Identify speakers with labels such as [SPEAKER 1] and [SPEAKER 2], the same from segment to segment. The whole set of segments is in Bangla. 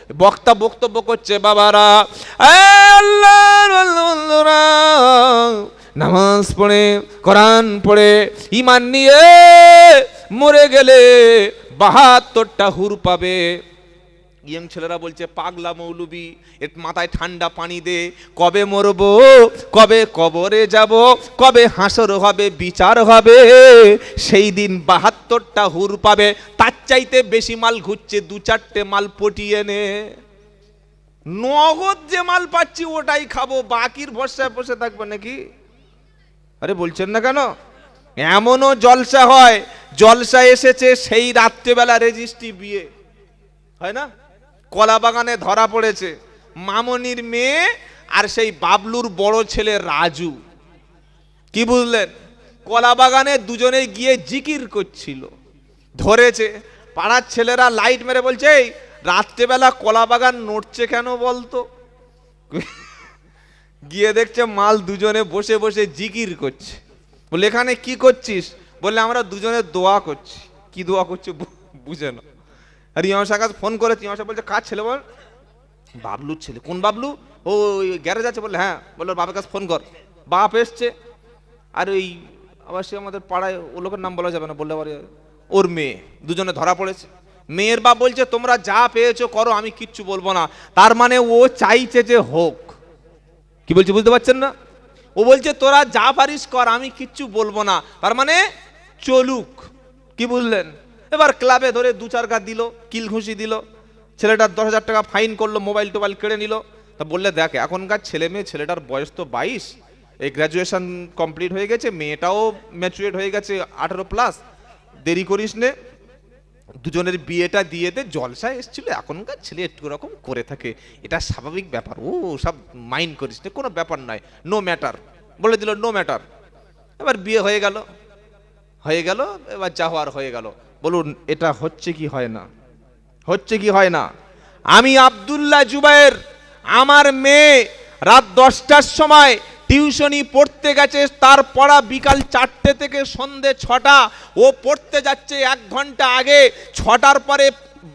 [SPEAKER 1] বক্তা বক্তব্য করছে, বাবারা আল্লাহর বন্ধুরা, নামাজ পড়ে কোরআন পড়ে ঈমান নিয়ে মরে গেলে 72টা হুর পাবে। ইয়ং ছেলেরা বলছে, পাগলা মৌলবি, এর মাথায় ঠান্ডা পানি দে, কবে মরবো, কবে কবরে যাব, কবে হাসর হবে, বিচার হবে, সেই দিন 72টা হুর পাবে। তার চাইতে বেশি মাল ঘুরছে, 2-4টে মাল পটিয়ে নে, নগদ যে মাল পাচ্ছি ওটাই খাবো, বাকির ভরসায় বসে থাকবো নাকি? আরে বলছেন না কেন? এমনও জলসা হয়, জলসা এসেছে সেই রাত্রেবেলা রেজিস্ট্রি বিয়ে হয় না, কলা বাগানে ধরা পড়েছে মামনির মেয়ে আর সেই বাবলুর বড় ছেলে রাজু। কি বুঝলেন? কলা বাগানে দুজনে গিয়ে জিকির করছিল, ধরেছে। পাড়ার ছেলেরা লাইট মেরে বলছে, এই রাত্রেবেলা কলা বাগান নড়ছে কেন বলতো? গিয়ে দেখছে মাল দুজনে বসে বসে জিকির করছে। বলে, এখানে কি করছিস? বললে, আমরা দুজনে দোয়া করছি। কি দোয়া করছে বুঝে না। আর ইমামশাহ কাছে ফোন করেছি, ইমামশাহ বলছে, কার ছেলে? বল, বাবলুর ছেলে। কোন বাবলু? ও গ্যারেজ আছে। বললে, হ্যাঁ। বললো, বাপের কাছে ফোন কর। বাপ এসছে, আর ওই আবার সে আমাদের পাড়ায়, ও লোকের নাম বলা যাবে না, বললে আবার ওর মেয়ে, দুজনে ধরা পড়েছে। মেয়ের বাপ বলছে, তোমরা যা পেয়েছো করো, আমি কিচ্ছু বলবো না। তার মানে ও চাইছে যে হোক। কি বলছে বুঝতে পারছেন না? ও বলছে, তোরা যা পারিস কর, আমি কিচ্ছু বলবো না, তার মানে চলুক। কি বুঝলেন? এবার ক্লাবে ধরে 2-4 গা দিল, কিল ঘুষি দিল, ছেলেটার 10,000 টাকা ফাইন করলো, মোবাইল টোবাইল কেড়ে নিল। তা বললে, দেখ এখনকার ছেলে মেয়ে, ছেলেটার বয়স তো 22, এই গ্র্যাজুয়েশন কমপ্লিট হয়ে গেছে, মেয়েটাও ম্যাচুরেট হয়ে গেছে 18+, দেরি করিস নে, দুজনের বিয়েটা দিয়ে দে। জলসায় এসেছিল, এখনকার ছেলে একটু রকম করে থাকে, এটা স্বাভাবিক ব্যাপার, ও সব মাইন্ড করিস না, কোনো ব্যাপার নয়, নো ম্যাটার বলে দিল, নো ম্যাটার। এবার বিয়ে হয়ে গেল, এবার যা হওয়ার হয়ে গেল। বলুন, এটা হচ্ছে কি হয় না? হচ্ছে কি হয় না? আমি আব্দুল্লাহ জুবায়ের, আমার মেয়ে রাত 10টার সময় টিউশনি পড়তে গেছে, তার পড়া বিকাল 4টে থেকে সন্ধে 6টা, ও পড়তে যাচ্ছে 1 ঘন্টা আগে, 6টার পরে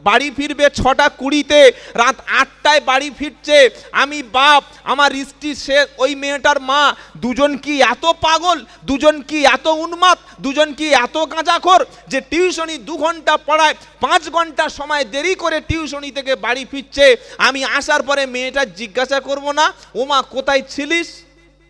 [SPEAKER 1] বাড়ি ফিরবে 6:20-তে, রাত 8টায় বাড়ি ফিরছে। আমি বাপ, আমার স্ত্রী, সে ওই মেয়েটার মা, দুজন কি এত পাগল, দুজন কি এত উন্মাদ, দুজন কি এত গাঁজাখোর যে টিউশনি 2 ঘন্টা পড়ায়, 5 ঘন্টা সময় দেরি করে টিউশনি থেকে বাড়ি ফিরছে। আমি আসার পরে মেয়েটা জিজ্ঞাসা করব না, ও মা কোথায় ছিলিস,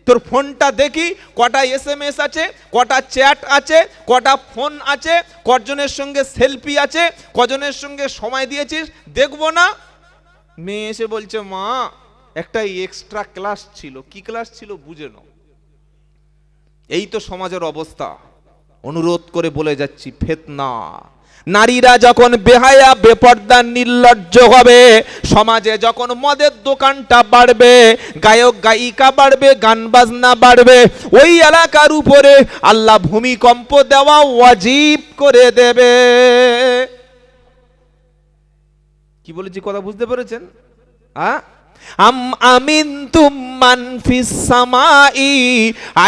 [SPEAKER 1] তোর ফোনটা দেখি, কটা SMS আছে, কটা চ্যাট আছে, কটা ফোন আছে, কজনের সঙ্গে সেলফি আছে, কজনের সঙ্গে সময় দিয়েছিস, দেখবো না? মেয়ে এসে বলছে, মা একটা এক্সট্রা ক্লাস ছিল। কি ক্লাস ছিল বুঝে নাও। এই তো সমাজের অবস্থা। অনুরোধ করে বলে যাচ্ছি, ফিতনা। নারীরা যখন বেহায়া, বেপর্দা, নির্লজ্জ হবে, সমাজে যখন মদের দোকানটা বাড়বে, গায়ক গায়িকা বাড়বে, গান বাজনা বাড়বে, ওই এলাকার উপরে আল্লাহ ভূমিকম্প দেওয়া ওয়াজিব করে দেবে। কি বলেছি কথা বুঝতে পেরেছেন? আমিনতুম মান ফিস সামাই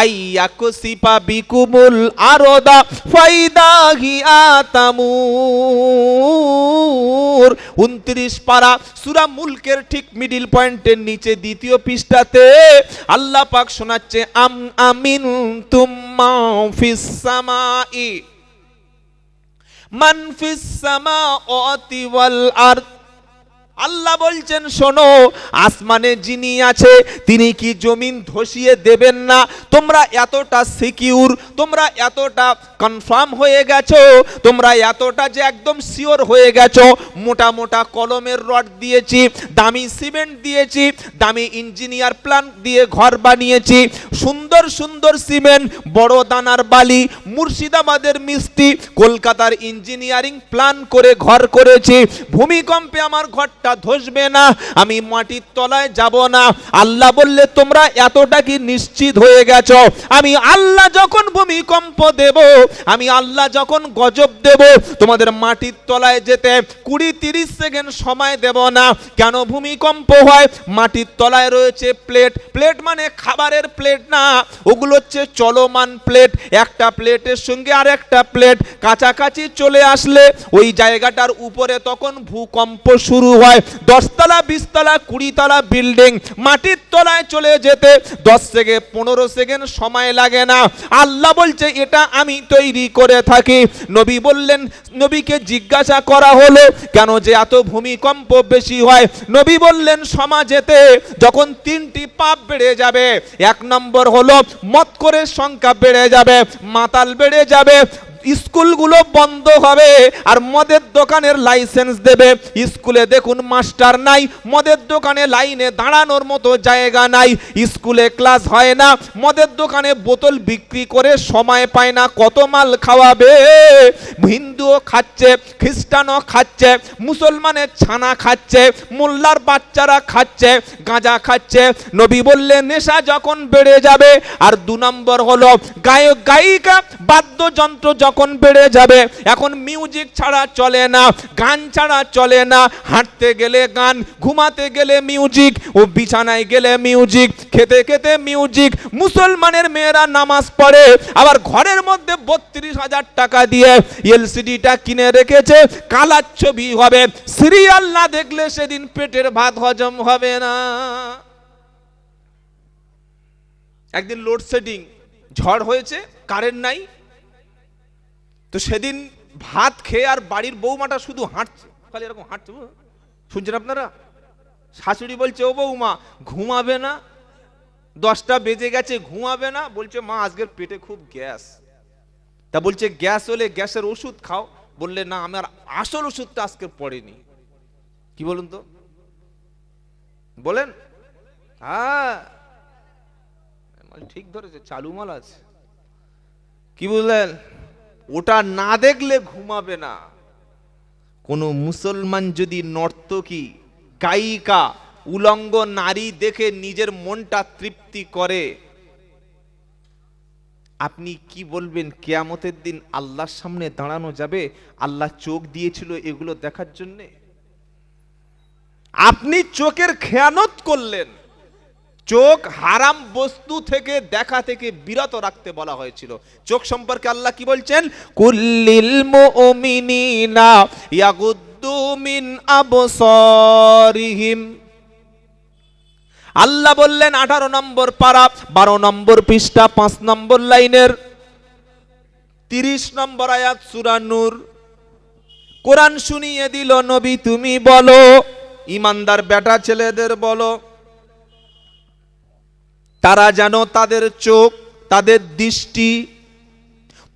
[SPEAKER 1] আইয়াকুসিফা বিকুমুল আরদা ফাইদা হিয়াতামুর। 29 পারা সূরা মুলকের ঠিক মিডল পয়েন্টের নিচে 2য় পৃষ্ঠাতে আল্লাহ পাক শোনাচ্ছে, আমিনতুম মান ফিস সামাই, মান ফিস সামাওয়াতি ওয়াল আরদ। আল্লাহ বলছেন, শোনো, আসমানে যিনি আছে তিনি কি জমিন ধসিয়ে দেবেন না? তোমরা এতটা সিকিউর, তোমরা এতটা কনফার্ম হয়ে গেছো, তোমরা এতটা যে একদম শিওর হয়ে গেছো, মোটা মোটা কলমের রড দিয়েছি, দামি সিমেন্ট দিয়েছি, দামি ইঞ্জিনিয়ার প্ল্যান দিয়ে ঘর বানিয়েছি, সুন্দর সুন্দর সিমেন্ট, বড় দানার বালি, মুর্শিদাবাদের মিষ্টি, কলকাতার ইঞ্জিনিয়ারিং প্ল্যান করে ঘর করেছি, ভূমিকম্পে আমার ঘরটা ধসবে না, আমি মাটির তলায় যাব না। আল্লাহ বললে, তোমরা এতটা কি নিশ্চিত হয়ে গেছো? আমি আল্লাহ যখন ভূমিকম্প দেব, আমি আল্লাহ যখন গজব দেব, তোমাদের মাটির তলায় যেতে 20-30 সেকেন্ড সময় দেব না। কেন ভূমিকম্প হয়? মাটির তলায় রয়েছে প্লেট। প্লেট মানে খাবারের প্লেট না, ওগুলো হচ্ছে চলমান প্লেট। একটা প্লেটের সঙ্গে আর একটা প্লেট কাছাকাছি চলে আসলে ওই জায়গাটার উপরে তখন ভূকম্প শুরু হয়। হয় 10 তলা 20 তলা 20 তলা বিল্ডিং মাটির তলায় চলে যেতে 10 থেকে 15 সেকেন্ড সময় লাগে না। আল্লাহ বলছে এটা আমি তৈরি করে থাকি। নবী বললেন, নবীকে জিজ্ঞাসা করা হলো কেন যে এত ভূমিকম্প বেশি হয়? নবী বললেন সমাজেতে যখন 3টি পাপ বেড়ে যাবে, 1 নম্বর হলো মদখোরের সংখ্যা বেড়ে যাবে, মাতাল বেড়ে যাবে, স্কুলগুলো বন্ধ হবে আর মদের দোকানের লাইসেন্স দেবে। স্কুলে দেখুন মাস্টার নাই, মদের দোকানে লাইনে দাঁড়ানোর মতো জায়গা নাই, স্কুলে ক্লাস হয় না, মদের দোকানে বোতল বিক্রি করে সময় পায় না, কত মাল খাওয়াবে। হিন্দুও খাচ্ছে, খ্রিস্টানও খাচ্ছে, মুসলমানের ছানা খাচ্ছে, মোল্লার বাচ্চারা খাচ্ছে, গাঁজা খাচ্ছে। নবী বললেন নেশা যখন বেড়ে যাবে, আর 2 নম্বর হলো গায়ক গায়িকা বাদ্যযন্ত্র যখন বেড়ে যাবে, এখন মিউজিক ছাড়া চলে না, গান ছাড়া চলে না, হাঁটতে গেলে গান, ঘুমাতে গেলে মিউজিক, ও বিছানায় গেলে মিউজিক, খেতে খেতে মিউজিক। মুসলমানের মেয়েরা নামাজ পড়ে, আবার ঘরের মধ্যে 32,000 টাকা দিয়ে এলসিডিটা কিনে রেখেছে, কালার ছবি হবে, সিরিয়াল না দেখলে সেদিন পেটের ভাত হজম হবে না। একদিন লোডশেডিং, ঝড় হয়েছে, কারেন্ট নাই, তো সেদিন ভাত খেয়ে আর বাড়ির বৌমাটা শুধু হাঁটছে, খালি এরকম হাঁটছে, শুনছেন আপনারা? শাশুড়ি বলছে ও বৌমা ঘুমাবে না, 10টা বেজে গেছে ঘুমাবে না? বলছে মা আজকের পেটে খুব গ্যাস। তা বলছে গ্যাস হলে গ্যাসের ওষুধ খাও। বললে না আমার আসল ওষুধটা আজকে পড়েনি। কি বলুন তো, বলেন? হ্যাঁ ঠিক ধরেছে, চালু মাল আছে। কি বললেন? ওটা না দেখলে ঘুমাবে না। কোন মুসলমান যদি নর্তকী, গায়িকা, উলঙ্গ নারী দেখে নিজের মনটা তৃপ্তি করে, আপনি কি বলবেন? কিয়ামতের দিন আল্লাহর সামনে দাঁড়ানো যাবে? আল্লাহ চোখ দিয়েছিল এগুলো দেখার জন্যে? আপনি চোখের খেয়ানত করলেন। চোখ হারাম বস্তু থেকে দেখা থেকে বিরত রাখতে বলা হয়েছিল। চোখ সম্পর্কে আল্লাহ কি বলছেন? কুল্লিল মুমিনিনা ইয়াগুদ্দু মিন আবসারিহিম। আল্লাহ বললেন 18 নম্বর পারা 12 নম্বর পৃষ্ঠা 5 নম্বর লাইনের 30 নম্বর আয়াত সূরা নূর। কোরআন শুনিয়ে দিল নবী তুমি বলো, ইমানদার বেটা ছেলেদের বলো, তারা যেন তাদের চোখ, তাদের দৃষ্টি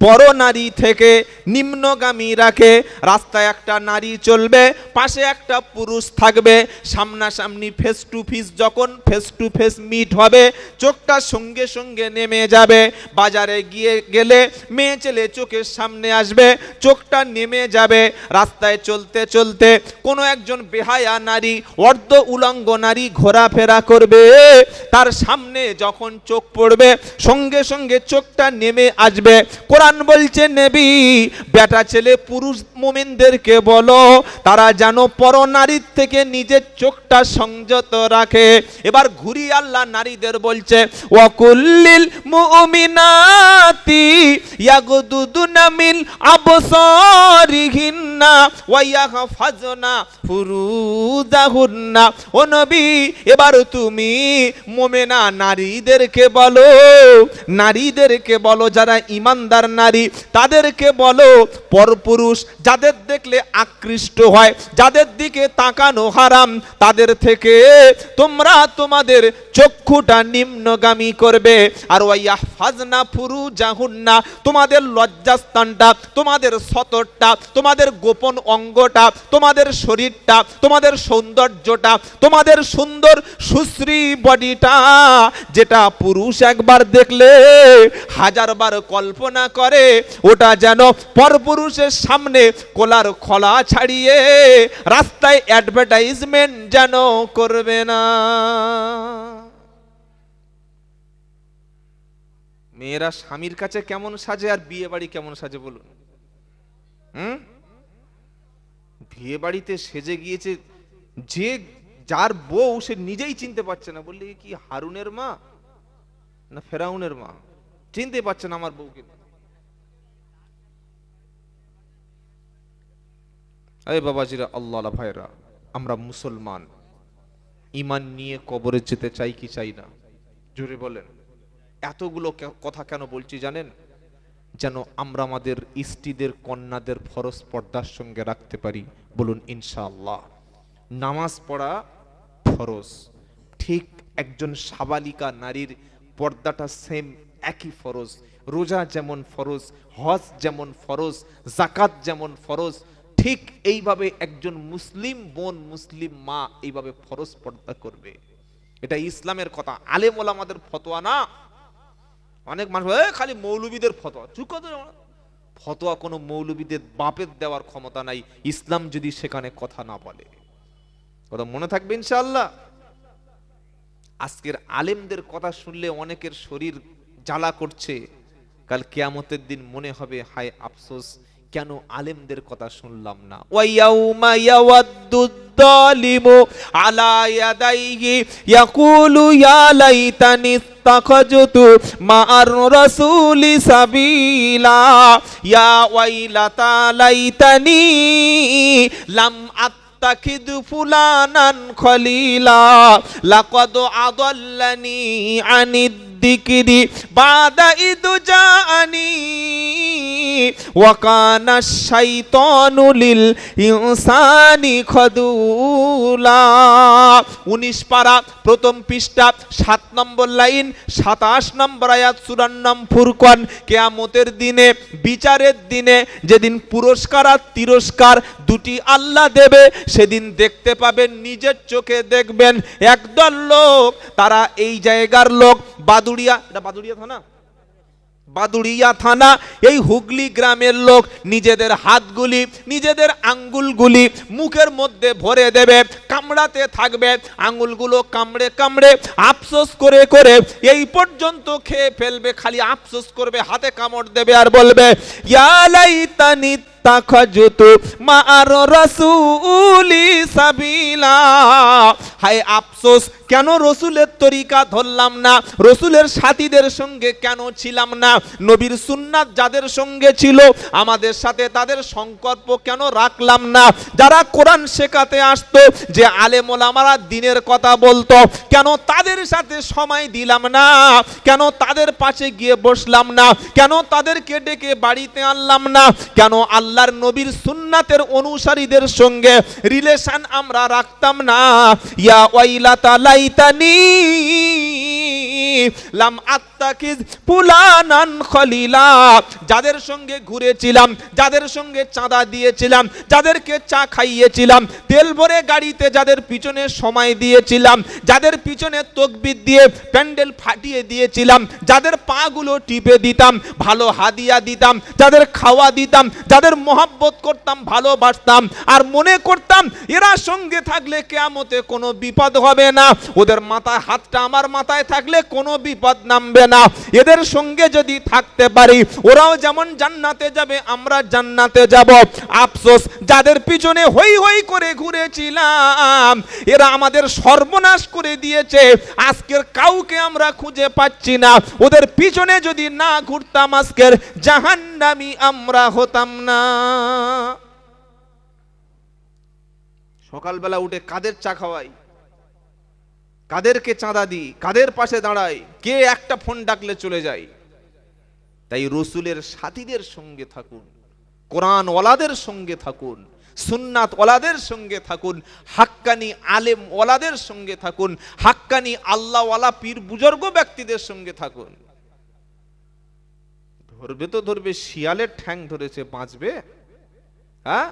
[SPEAKER 1] পরনারী থেকে নিম্নগামী রাখে। রাস্তায় একটা নারী চলবে, পাশে একটা পুরুষ থাকবে, সামনাসামনি ফেস টু ফেস, যখন ফেস টু ফেস মিট হবে চোখটা সঙ্গে সঙ্গে নেমে যাবে। বাজারে গেলে মেয়ে ছেলে চোখের সামনে আসবে, চোখটা নেমে যাবে। রাস্তায় চলতে চলতে কোনো একজন বেহায়া নারী, অর্ধ উলঙ্গ নারী ঘোরাফেরা করবে, তার সামনে যখন চোখ পড়বে সঙ্গে সঙ্গে চোখটা নেমে আসবে। কোরআন বলছে নবী বেটা ছেলে পুরুষ মুমিনদেরকে বলো তারা যেন পরনারীর থেকে নিজের চোখটা সংযত রাখে। এবার ঘুরি আল্লাহ নারীদের বলছে ওয়াকুল্লিল মুমিনাতি ইয়াগুদুদুনা মিন আবসারিহিন্না ওয়া ইয়াহফাজনা ফুরুজাহুন্না। ও নবী এবার তুমি মুমিনা নারীদেরকে বলো, নারীদেরকে বলো যারা ইমানদার নারী, তাদেরকে বলো পরপুরুষ যাদের দেখলে আকৃষ্ট হয়, যাদের দিকে তাকানো হারাম, তাদের থেকে তোমরা তোমাদের চক্ষুটা নিম্নগামী করবে। আর ওয়াইয়াহফাজনা ফুরুজাহুন্না, তোমাদের লজ্জাস্থানটা, তোমাদের সতরটা, তোমাদের গোপন অঙ্গটা, তোমাদের শরীরটা, তোমাদের সৌন্দর্যটা, তোমাদের সুন্দর সুশ্রী বডিটা, যেটা পুরুষ একবার দেখলে হাজারবার কল্পনা করে, ওটা যেন পরপুরুষের সামনে কোলার খোলা ছাড়িয়ে রাস্তায় অ্যাডভার্টাইজমেন্ট যেন করবে না। মেয়েরা স্বামীর কাছে কেমন সাজে আর বিয়ে বাড়ি কেমন সাজে বলুন? বিয়ে বাড়িতে সেজে গিয়েছে যে যার বউ সে নিজেই চিনতে পারছে না, বললে কি হারুনের মা না ফেরাউনের মা, চিনতে পারছে না আমার বউকে। আরে বাবাজিরা, আল্লাহ ভাইরা, আমরা মুসলমান, ঈমান নিয়ে কবরে যেতে চাই কি চাই না? জোরে বলেন। এতগুলো কথা কেন বলছি জানেন? যেন আমরা আমাদের স্ত্রীদের, কন্যাদের ফরজ পর্দার সঙ্গে রাখতে পারি। বলুন ইনশাআল্লাহ। নামাজ পড়া ফরজ, ঠিক একজন সাবালিকা নারীর পর্দাটা সেম একই ফরজ। রোজা যেমন ফরজ, হজ যেমন ফরজ, যাকাত যেমন ফরজ, ঠিক এইভাবে একজন মুসলিম বোন, মুসলিম মা এইভাবে ফরজ পর্দা করবে। এটা ইসলামের কথা, আলেম ওলামাদের ফতোয়া না। অনেক মানুষ খালি মৌলবীদের ফতোয়া, চুপ করে। ফতোয়া কোনো মৌলবীদের বাপের দেওয়ার ক্ষমতা নাই, ইসলাম যদি সেখানে কথা না বলে। কথা মনে থাকবে ইনশাআল্লাহ। আজকের আলেমদের কথা শুনলে অনেকের শরীর জ্বালা করছে, কাল কিয়ামতের দিন মনে হবে হায় আফসোস, কেন আলেমদের কথা শুনলাম না। ওয়ায়াউমা ইয়াওয়াদ্দুদ যালিমু আলা ইয়াদাইহি ইয়াকুলু ইয়া লাইতানি ইত্তাখাযতু মা'আর রাসূলি সাবিলা ইয়া ওয়াইলাতা লাইতানি লাম আত্তাখিদ ফুলানান খলিলা লাকাদ আদাল্লানি আনিদ যিকরি বাদা ইদ জাআনি ওয়া কানা শাইতানু লিল ইনসানি খাদুলা। 19 পারা প্রথম পৃষ্ঠা 7 নম্বর লাইন 27 নম্বর আয়াত, সূরার নাম ফুরকান। কিয়ামতের দিনে, বিচারের দিনে, যেদিন পুরস্কার আর তিরস্কার দুটি আল্লাহ দেবে, সেদিন দেখতে পাবেন, নিজের চোখে দেখবেন একদল লোক, তারা এই জায়গার লোক, বাদুড়িয়া, এটা বাদুড়িয়া থানা, বাদুড়িয়া থানা, এই হুগলি গ্রামের লোক নিজেদের হাতগুলি, নিজেদের আঙ্গুলগুলি মুখের মধ্যে ভরে দেবে, কামড়াতে থাকবে, আঙ্গুলগুলো কামড়ে কামড়ে আফসোস করে করে এই পর্যন্ত খেয়ে ফেলবে, খালি আফসোস করবে, হাতে কামড় দেবে আর বলবে ইয়া লাইতানি ইত্তাখাযতু মা'আর রাসূলি সাবিলা। হায় আফসোস, কেন রসুলের তরিকা ধরলাম না, রসুলের সাথীদের সঙ্গে কেন ছিলাম না, নবীর সুন্নাত যাদের সঙ্গে ছিল আমাদের সাথে তাদের সংকল্প কেন রাখলাম না, যারা কোরআন শেখাতে আসতো, যে আলেম ওলামারা দ্বীনের কথা বলতো, কেন তাদের সাথে সময় দিলাম না, কেন তাদের পাশে গিয়ে বসলাম না, কেন তাদেরকে ডেকে বাড়িতে আনলাম না, কেন আল্লাহর নবীর সুন্নাতের অনুসারীদের সঙ্গে রিলেশন আমরা রাখতাম না। ইয়া ওয়াইলাতা লাইতানি লাম আত্তাকিজ ফুলানান খলিলা, যাদের সঙ্গে ঘুরেছিলাম, যাদের সঙ্গে চাঁদা দিয়েছিলাম, যাদেরকে চা খাইয়েছিলাম, তেল ভরে গাড়িতে যাদের পিছনে সময় দিয়েছিলাম, যাদের পিছনে তাকবীর দিয়ে প্যান্ডেল ফাটিয়ে দিয়েছিলাম, যাদের পাগুলো টিপে দিতাম, ভালো হাদিয়া দিতাম, যাদের খাওয়া দিতাম, যাদের মহব্বত করতাম, ভালোবাসতাম, আর মনে করতাম এরা সঙ্গে থাকলে কিয়ামতে কোনো বিপদ হবে না, ওদের মাথায় হাতটা আমার মাথায় থাকলে কোনো বিপদ নামবে না, এদের সঙ্গে যদি থাকতে পারি ওরাও যেমন জান্নাতে যাবে আমরা জান্নাতে যাব। আফসোস, যাদের পিছনে হই হই করে ঘুরেছিলাম এরা আমাদের সর্বনাশ করে দিয়েছে, আজকের কাউকে আমরা খুঁজে পাচ্ছি না, ওদের পিছনে যদি না ঘুরতাম আজকের জাহান্নামী আমরা হতাম না। সকালবেলা উঠে কাদের চা খাওয়াই, কাদেরকে চাঁদা দিই, কাদের পাশে দাঁড়াই, কে একটা ফোন ডাকলে চলে যাই। তাই রসুলের সাথীদের সঙ্গে থাকুন, কোরআন ওয়ালাদের সঙ্গে থাকুন, সুন্নাত ওয়ালাদের সঙ্গে থাকুন, হাক্কানি আলেম ওয়ালাদের সঙ্গে থাকুন, হাক্কানি আল্লাহ ওয়ালা পীর বুজুর্গ ব্যক্তিদের সঙ্গে থাকুন। ধরবে তো ধরবে, শিয়ালের ঠ্যাং ধরেছে, বাঁচবে? হ্যাঁ,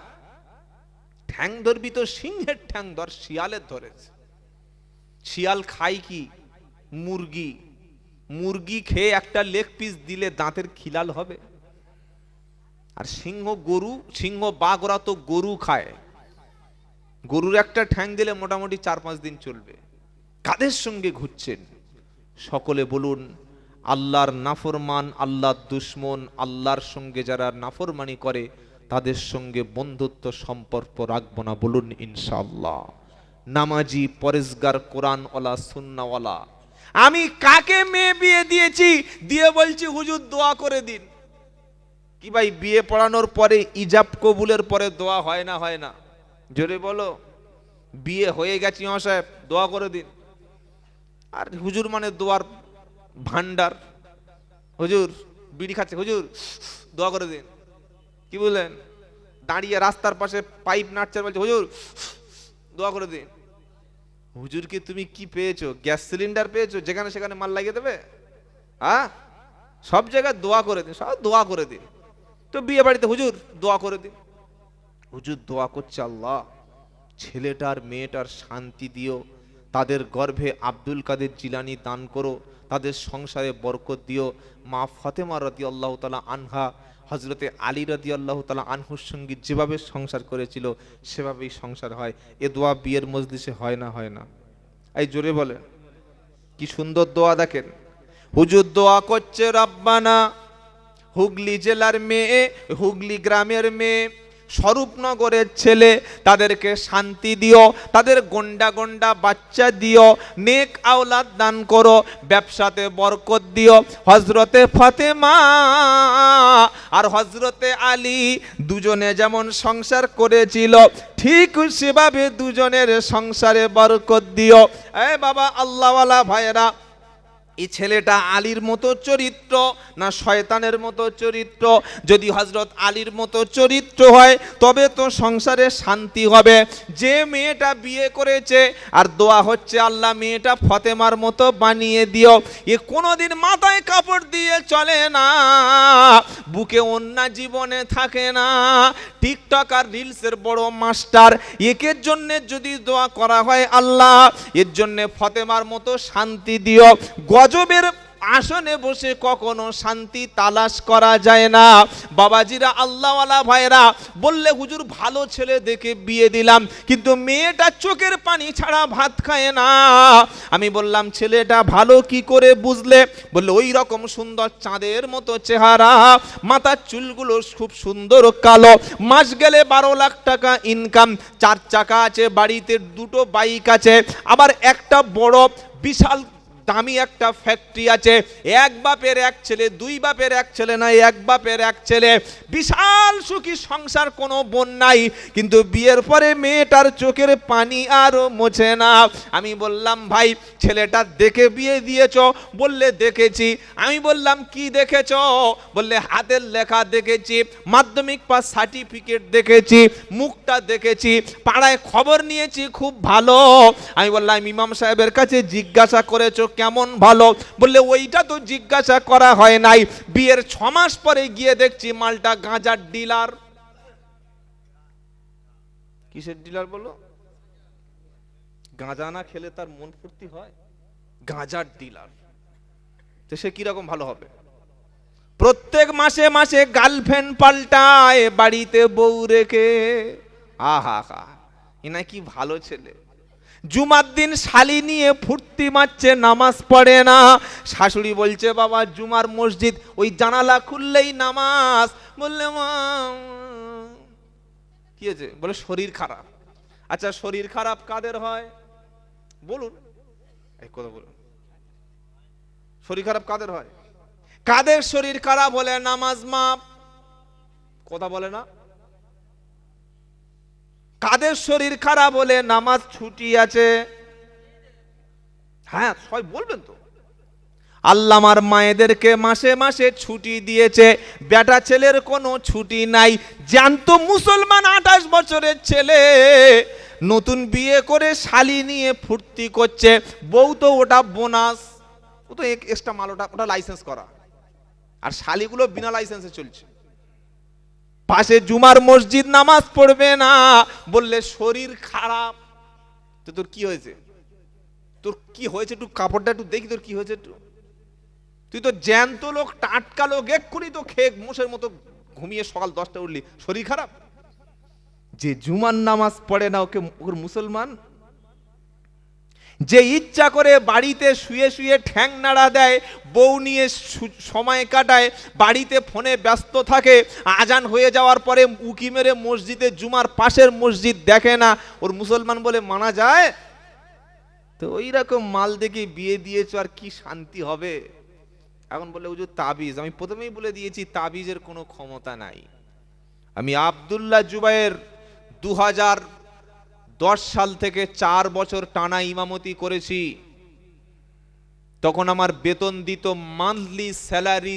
[SPEAKER 1] ঠ্যাং ধরবি তো সিংহের ঠ্যাং ধর, শিয়ালের ধরেছে। শিয়াল খায় কি? মুরগি। মুরগি খেয়ে একটা লেগ পিস দিলে দাঁতের খিলাল হবে? আর সিংহ, গরু, সিংহ বাঘ ওরা তো গরু খায়, গরুর একটা ঠ্যাং দিলে মোটামুটি 4-5 দিন চলবে। কাদের সঙ্গে ঘুরছেন? সকলে বলুন আল্লাহর নাফরমান, আল্লাহর দুশ্মন, আল্লাহর সঙ্গে যারা নাফরমানি করে তাদের সঙ্গে বন্ধুত্ব সম্পর্ক রাখবো না। বলুন ইনশাআল্লাহ। নামাজি, পরেজগার, কোরআন ওয়ালা, সুন্নাওয়ালা। আমি কাকে মেয়ে বিয়ে দিয়েছি, দিয়ে বলছি হুজুর দোয়া করে দিন। কি ভাই, বিয়ে পড়ানোর পরে ইজাব কবুলের পরে দোয়া হয় না? হয় না? জোরে বলো। বিয়ে হয়ে গেছে ইমাম সাহেব দোয়া করে দিন। আর হুজুর মানে দোয়ার ভান্ডার, হুজুর বিড়ি খাচ্ছে, হুজুর দোয়া করে দিন। কি বললেন? দাঁড়িয়ে রাস্তার পাশে পাইপ নাড়ছে, বলছে হুজুর দোয়া করে দিন। হুজুরকে তুমি কি পেয়েছো? গ্যাস সিলিন্ডার পেয়েছো যেখানে সেখানে মাল লাগিয়ে দেবে? হ্যাঁ, সব জায়গায় দোয়া করে দিন, সব দোয়া করে দিন। তো বিয়ে বাড়িতে হুজুর দোয়া করে দিন। হুজুর দোয়া করছে, আল্লাহ ছেলেটার মেয়েটার শান্তি দিও, তাদের গর্ভে আব্দুল কাদের জিলানী দান করো, তাদের সংসারে বরকত দিও। মা ফাতেমা রাদিয়াল্লাহু তাআলা আনহা হযরতে আলী রাদিয়াল্লাহু তাআলা আনহুর সঙ্গে যেভাবে সংসার করেছিল সেভাবেই সংসার হয়। এ দোয়া বিয়ের মজলিসে হয় না? হয় না? এই জোরে বলে, কি সুন্দর দোয়া দেখেন। হুজুর দোয়া করছে, রব্বানা, হুগলি জেলার মেয়ে, হুগলি গ্রামের মেয়ে, স্বরূপনগরের ছেলে, তাদেরকে শান্তি দিও, তাদের গন্ডা গন্ডা বাচ্চা দিও, নেক আওলাদ দান করো, ব্যবসাতে বরকত দিও। হযরতে ফাতেমা আর হযরতে আলী দুজনে যেমন সংসার করেছিল ঠিক সেভাবে দুজনের সংসারে বরকত দিও। এ বাবা আল্লাহওয়ালা ভাইয়েরা, এই ছেলেটা আলীর মতো চরিত্র না শয়তানের মতো চরিত্র? যদি হযরত আলীর মতো চরিত্র হয় তবে তো সংসারে শান্তি হবে। যে মেয়েটা বিয়ে করেছে আর দোয়া হচ্ছে, আল্লাহ মেয়েটা ফাতেমার মতো বানিয়ে দিও। এ কোনোদিন মাথায় কাপড় দিয়ে চলে না, বুকে ওন্না জীবনে থাকে না, টিকটক আর রিলসের বড় মাস্টার। একের জন্য যদি দোয়া করা হয়, আল্লাহ এর জন্য ফাতেমার মতো শান্তি দিও। গজবের আসনে বসে কখনো শান্তি তালাশ করা যায় না। বাবাজিরা, আল্লাহওয়ালা ভাইরা, বললে হুজুর ভালো ছেলে দেখে বিয়ে দিলাম কিন্তু মেয়েটা চোখের পানি ছাড়া ভাত খায় না। আমি বললাম ছেলেটা ভালো কি করে বুঝলে? বললে ওই রকম সুন্দর চাঁদের মতো চেহারা, মাথার চুলগুলো খুব সুন্দর কালো, মাস গেলে 12 লাখ টাকা ইনকাম, 4 চাকা আছে, বাড়িতে 2টো বাইক আছে, আবার একটা বড় বিশাল দামি একটা ফ্যাক্টরি আছে। এক বাপের এক ছেলে, 2 বাপের এক ছেলে না, এক বাপের এক ছেলে, বিশাল সুখী সংসার, কোনো বোন নাই। কিন্তু বিয়ের পরে মেয়েটার চোখের পানি আর মোছে না। আমি বললাম ভাই ছেলেটা দেখে বিয়ে দিয়েছো? বললে দেখেছি। আমি বললাম কি দেখেছ? বললে হাতের লেখা দেখেছি, মাধ্যমিক পাস সার্টিফিকেট দেখেছি, মুখটা দেখেছি, পাড়ায় খবর নিয়েছি খুব ভালো। আমি বললাম ইমাম সাহেবের কাছে জিজ্ঞাসা করেছো কেমন ভালো? বললে ওইটা তো জিজ্ঞাসা করা হয় নাই, বিয়ের 6 মাস পরে গিয়ে দেখছি মালটা গাঁজার ডিলার। কিসের ডিলার বলো? গাঁজা না খেলে তার মন ফুর্তি হয়? গাঁজার ডিলার। তো সে কিরকম ভালো হবে? প্রত্যেক মাসে মাসে গার্লফ্রেন্ড পাল্টায় বাড়িতে বউ রেখে। আহা হা, এনা কি ভালো ছেলে। জুমার দিন শালি নিয়ে ফুর্তি মারছে, নামাজ পড়ে না। শাশুড়ি বলছে বাবা জুমার মসজিদ, ওই জানালা খুললেই নামাজ। বললে মা কি হয়েছে? বলে শরীর খারাপ। আচ্ছা শরীর খারাপ কাদের হয় বলুন? এই কথা বলুন, শরীর খারাপ কাদের হয়? কাদের শরীর খারাপ হলে নামাজ মাপ? কথা বলে না। কাদের শরীর খারাপ হলে নামাজ ছুটি আছে? হ্যাঁ সবাই বলবেন তো। আল্লাহ আমার মায়েদেরকে মাসে মাসে ছুটি দিয়েছে, বেটা ছেলের কোনো ছুটি নাই। জ্যান্ত মুসলমান 28 বছরের ছেলে নতুন বিয়ে করে শালি নিয়ে ফুর্তি করছে, বউ তো ওটা বোনাস, ও তো এক্সট্রা মাল, ওটা লাইসেন্স করা, আর শালিগুলো বিনা লাইসেন্সে চলছে। পাশে জুমার মসজিদ, নামাজ পড়বে না। বললে শরীর খারাপ। তো তোর কি হয়েছে? তোর কি হয়েছে একটু কাপড়টা একটু দেখি, তোর কি হয়েছে একটু। তুই তো জ্যান্ত লোক, টাটকা লোক, এক্ষুনি তো খেয়ে মোষের মতো ঘুমিয়ে সকাল 10টা উঠলি, শরীর খারাপ? যে জুমার নামাজ পড়ে না ওকে ওর মুসলমান? যে ইচ্ছা করে বাড়িতে শুয়ে শুয়ে ঠ্যাং নাড়া দেয়, বউ নিয়ে সময় কাটায়, বাড়িতে ফোনে ব্যস্ত থাকে, আজান হয়ে যাওয়ার পরে উকি মেরে মসজিদে জুমার পাশের মসজিদ দেখে না, ওর মুসলমান বলে মানা যায়? তো ওই রকম মাল দেখে বিয়ে দিয়েছো, আর কি শান্তি হবে? এখন বলে হুজুর তাবিজ। আমি প্রথমেই বলে দিয়েছি তাবিজের কোনো ক্ষমতা নাই। আমি আব্দুল্লাহ জুবায়ের 10 সাল থেকে 4 বছর টানা ইমামতি করেছি। তখন আমার বেতন দিত মান্থলি স্যালারি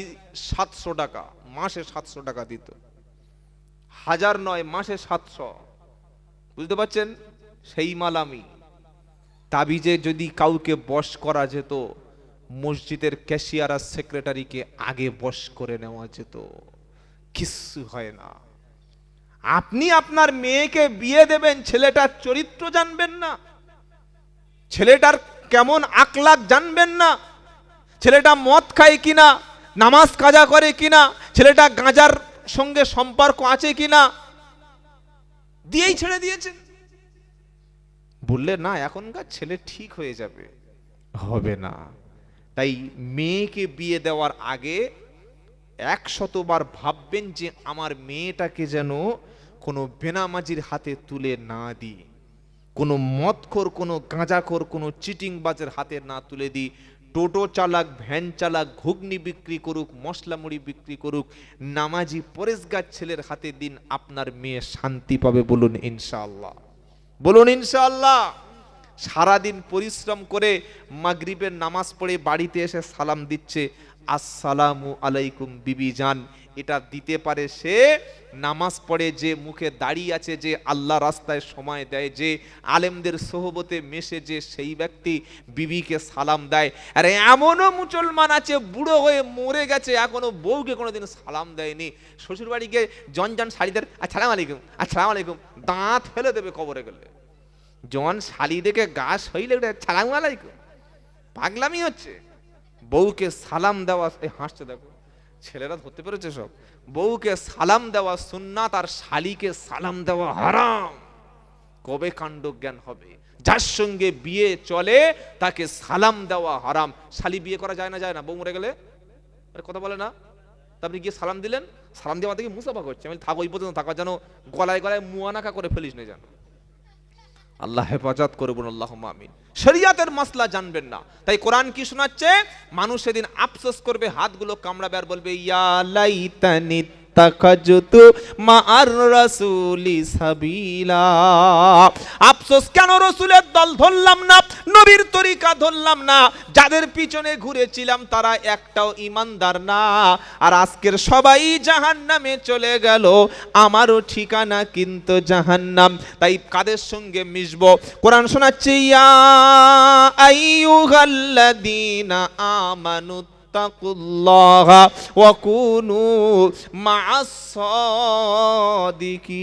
[SPEAKER 1] 700 টাকা, মাসে 700 টাকা দিত, 1000 নয়, মাসে 700। বুঝতে পারছেন? সেই মাল আমি। তাবিজে যদি কাউকে বশ করা যেত, মসজিদের ক্যাশিয়ার আর সেক্রেটারিকে আগে বশ করে নেওয়া যেত। কিছু হয় না। আপনি আপনার মেয়েকে বিয়ে দেবেন, ছেলেটার চরিত্র জানবেন না, ছেলেটার কেমন আখলাক জানবেন না, ছেলেটা মদ খায় কিনা, নামাজ কাজা করে কিনা, ছেলেটা গাঁজার সঙ্গে সম্পর্ক আছে কিনা, দিয়েই ছেড়ে দিয়েছেন। বললে না এখনকার ছেলে ঠিক হয়ে যাবে, হবে না। তাই মেয়েকে বিয়ে দেওয়ার আগে 100 বার ভাববেন যে আমার মেয়েটাকে যেন কোনো বেনামাজির হাতে তুলে না দিই, কোনো মদখোর, কোনো গাঁজাখোর, কোনো চিটিংবাজের হাতে না তুলে দিই। টোটো চালাক, ভ্যান চালাক, ঘুগনি বিক্রি করুক, মশলা মুড়ি বিক্রি করুক, নামাজি পরেশগার ছেলের হাতে দিন, আপনার মেয়ে শান্তি পাবে। বলুন ইনশাআল্লাহ, বলুন ইনশাআল্লাহ। সারাদিন পরিশ্রম করে মাগরিবের নামাজ পড়ে বাড়িতে এসে সালাম দিচ্ছে, আসসালামু আলাইকুম বিবি জান। এটা দিতে পারে সে নামাজ পড়ে, যে মুখে দাড়ি আছে, যে আল্লাহ রাস্তায় সময় দেয়, যে আলেমদের সোহবতে মেশে, যে সেই ব্যক্তি বিবিকে সালাম দেয়। আর এমনও মুসলমান আছে বুড়ো হয়ে মরে গেছে, এখনো বউকে কোনোদিন সালাম দেয়নি। শ্বশুর বাড়ি গিয়ে জনজান শাড়িদের আসসালাম আলাইকুম, আসসালাম আলাইকুম, দাঁত ফেলে দেবে কবরে গেলে। জন শাড়ি দেখে গাছ হইলে সালাম আলাইকুম, পাগলামি হচ্ছে। বউকে সালাম দেওয়া, হাসছে দেখো ছেলেরা ধরতে পেরেছে সব। বউকে সালাম দেওয়া সুন্নাত, আর শালিকে সালাম দেওয়া হারাম। কবে কাণ্ড জ্ঞান হবে? যার সঙ্গে বিয়ে চলে তাকে সালাম দেওয়া হারাম। শালি বিয়ে করা যায় না? যায় না? বউ মরে গেলে কথা বলে না? আপনি গিয়ে সালাম দিলেন, সালাম দেওয়া থেকে মুসাফা করছে। আমি থাকো, ওই পর্যন্ত থাকা, যেন গলায় গলায় মুয়ানাকা করে ফেলিস না যেন। আল্লাহ হেফাজত করবেন, আল্লাহুম্মা আমিন। শরিয়াতের মাসলা জানবেন না, তাই কোরআন কি শোনাচ্ছে? মানুষ সেদিন আফসোস করবে, হাতগুলো কামড়াবে আর বলবে ইয়া লাইতানি তাকাজতু মা'আর রাসূলি সাবিলা। আফসোস কেন রাসূলের দল ধরলাম না, নবীর তরিকা ধরলাম না। যাদের পিছনে ঘুরেছিলাম তারা একটাও ঈমানদার না, আর আজকের সবাই জাহান্নামে চলে গেল, আমারও ঠিকানা কিন্তু জাহান্নাম। তাই কাদের সঙ্গে মিশবো? কোরআন শোনাচ্ছে ইয়া আইয়ুহাল্লাযীনা আমানু তাকুল্লাহা ওয়া কুনু মা'আস সাদিকিন।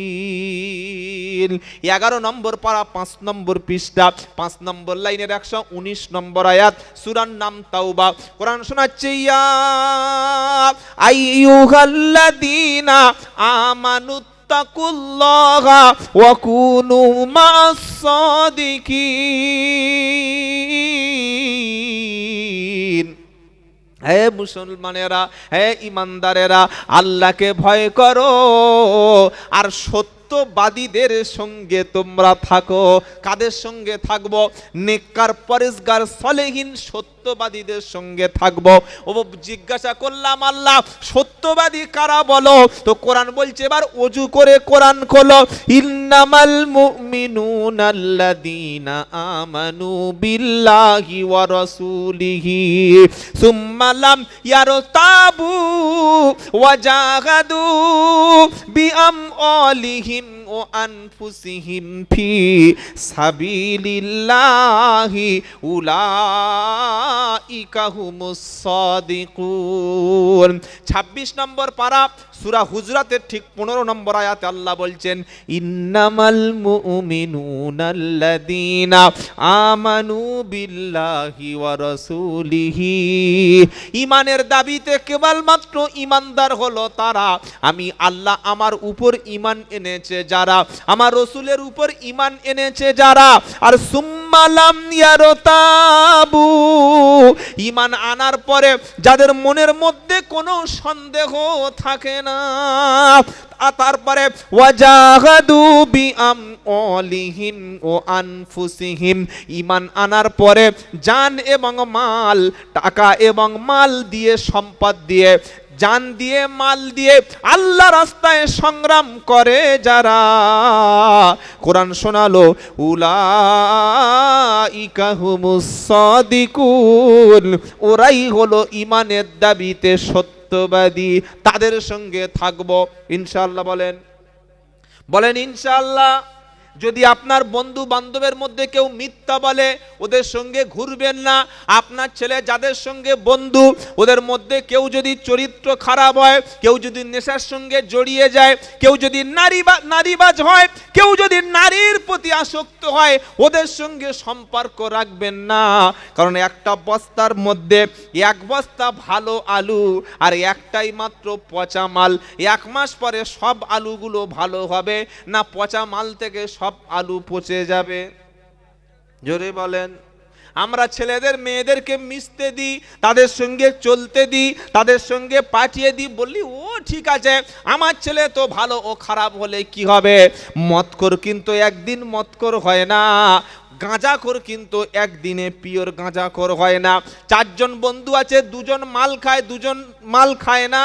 [SPEAKER 1] 11 নম্বর পারা, 5 নম্বর পৃষ্ঠা, 5 নম্বর লাইনের 119 নম্বর আয়াত, সূরার নাম তাওবা। কোরআন শোনাচ্ছে ইয়া আইয়ুহাল্লাযীনা আমানু তাকুল্লাহা ওয়া কুনু মা'আস সাদিকিন। হে মুসলমানেরা, হে ইমানদারেরা, আল্লাহকে ভয় করো আর সত্যবাদীদের সঙ্গে তোমরা থাকো। কাদের সঙ্গে থাকবো? নেককার, পরেশগার, সলেহীন সত্যবাদীদের সঙ্গে থাকবো। ও জিজ্ঞাসা করলাম আল্লাহ সত্যবাদী কারা বলো? তো কোরআন বলছে, এবার ওযু করে কোরআন খোলো, ইন্নামাল মুমিনুনা আল্লাযীনা আমানু বিল্লাহি ওয়া রাসূলিহি সুম্মা লাম ইয়ারতাবু ওয়া জাহাদু বিআমওয়ালিহিম ওয়া আনফুসিহিম ফি সাবিলিল্লাহি উলাইকা হুমুস সাদিকুন। 26 নম্বর পারা, সূরা হুজরাতের ঠিক 15 নম্বর আয়াতে আল্লাহ বলছেন ইন্নামাল মুমিনুনা আল্লাযীনা আমানু বিল্লাহি ওয়া রাসূলিহি। ঈমানের দাবিতে কেবলমাত্র ঈমানদার হলো তারা, আমি আল্লাহ আমার উপর ঈমান এনেছে যারা, আমার রাসূলের উপর ঈমান এনেছে যারা, আর সুম্মা লাম ইয়ারতাবু, ঈমান আনার পরে যাদের মনের মধ্যে কোনো সন্দেহ থাকে না, তারপরে ওয়াজাহাদু বিআমওয়ালিহিম ও আনফুসিহিম, ঈমান আনার পরে জান এবং মাল, টাকা এবং মাল দিয়ে, সম্পদ দিয়ে জান দিয়ে মাল দিয়ে আল্লাহ রাস্তায় সংগ্রাম করে যারা, কোরআন শোনালো উলাইকা হুমুস সাদিকুন, ওরাই হলো ঈমানের দাবিতে সত্যবাদী, তাদের সঙ্গে থাকবো ইনশাআল্লাহ। বলেন বলেন ইনশাআল্লাহ। যদি আপনার বন্ধু বান্ধবের মধ্যে কেউ মিথ্যা বলে, ওদের সঙ্গে ঘুরবেন না। আপনার ছেলে যাদের সঙ্গে বন্ধু, ওদের মধ্যে কেউ যদি চরিত্র খারাপ হয়, কেউ যদি নেশার সঙ্গে জড়িয়ে যায়, কেউ যদি নারীবাজ হয়, কেউ যদি নারীর প্রতি আসক্ত হয়, ওদের সঙ্গে সম্পর্ক রাখবেন না। কারণ একটা বস্তার মধ্যে এক বস্তা ভালো আলু আর একটাই মাত্র পচা মাল। 1 মাস পরে সব আলুগুলো ভালো হবে না, পচা মাল থেকে সব আলু পচে যাবে? জোরে বলেন। আমরা ছেলেদের মেয়েদেরকে মিশতে দিই, তাদের সঙ্গে চলতে দিই, তাদের সঙ্গে পাঠিয়ে দিই, বললি ও ঠিক আছে, আমার ছেলে তো ভালো, ও খারাপ হলে কি হবে? মদখোর কিন্তু একদিন মদখোর হয় না, গাঁজাখোর কিন্তু একদিনে পিওর গাঁজাখোর হয় না। 4 জন বন্ধু আছে, 2 জন মাল খায়, 2 জন মাল খায় না।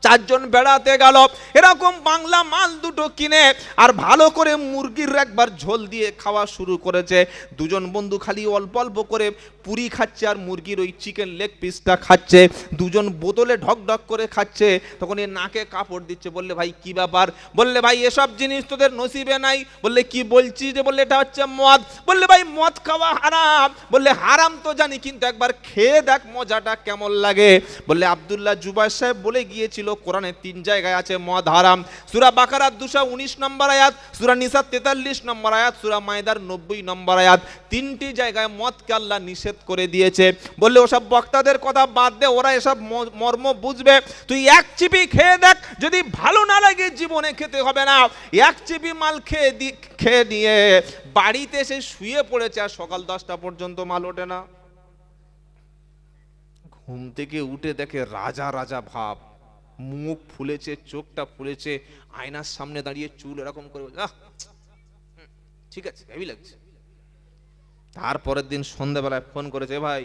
[SPEAKER 1] 4 জন বেড়াতে গেল, এরকম বাংলা মাল দুটো কিনে আর ভালো করে মুরগির একবার ঝোল দিয়ে খাওয়া শুরু করেছে। 2 জন বন্ধু খালি অল্প অল্প করে পুরি খাচ্ছে আর মুরগির ওই চিকেন লেগ পিসটা খাচ্ছে। 2 জন বোতলে ঢক ঢক করে খাচ্ছে। তখন এ নাকে কাপড় দিচ্ছে, বললে ভাই কি ব্যাপার? বললে ভাই এসব জিনিস তোদের নসিবে নাই। বললে কি বলছিস? যে বললে এটা হচ্ছে মদ। বললে ভাই মদ খাওয়া হারাম। বললে হারাম তো জানি, কিন্তু একবার খেয়ে দেখ মজাটা কেমন লাগে। বললে আব্দুল্লাহ জুবাইর সাহেব বলে গিয়েছিল কোরআনে 3 জায়গায় আছে মদ হারাম। সূরা বাকারা 219 নম্বর আয়াত, সূরা নিসা 43 নম্বর আয়াত, সূরা মাইদার 90 নম্বর আয়াত। 3টি জায়গায় মদকে আল্লাহ নিষেধ করে দিয়েছে। বললে ওসব বক্তাদের কথা বাদ দে, ওরা এসব মর্ম বুঝবে। তুই 1 চিপি খেয়ে দেখ, যদি ভালো না লাগে জীবনে খেতে হবে না। 1 চিপি মাল খেয়ে দিয়ে বাড়িতে এসে শুয়ে পড়েছে আর সকাল 10টা পর্যন্ত মাল ওঠে না। ঘুম থেকে উঠে দেখে রাজা রাজা ভাব, মুখ ফুলেছে, চোখটা ফুলেছে, আয়নার সামনে দাঁড়িয়ে চুল এরকম করে, ঠিক আছে হেভি লাগছে। তারপরের দিন সন্ধ্যাবেলায় ফোন করেছে, ভাই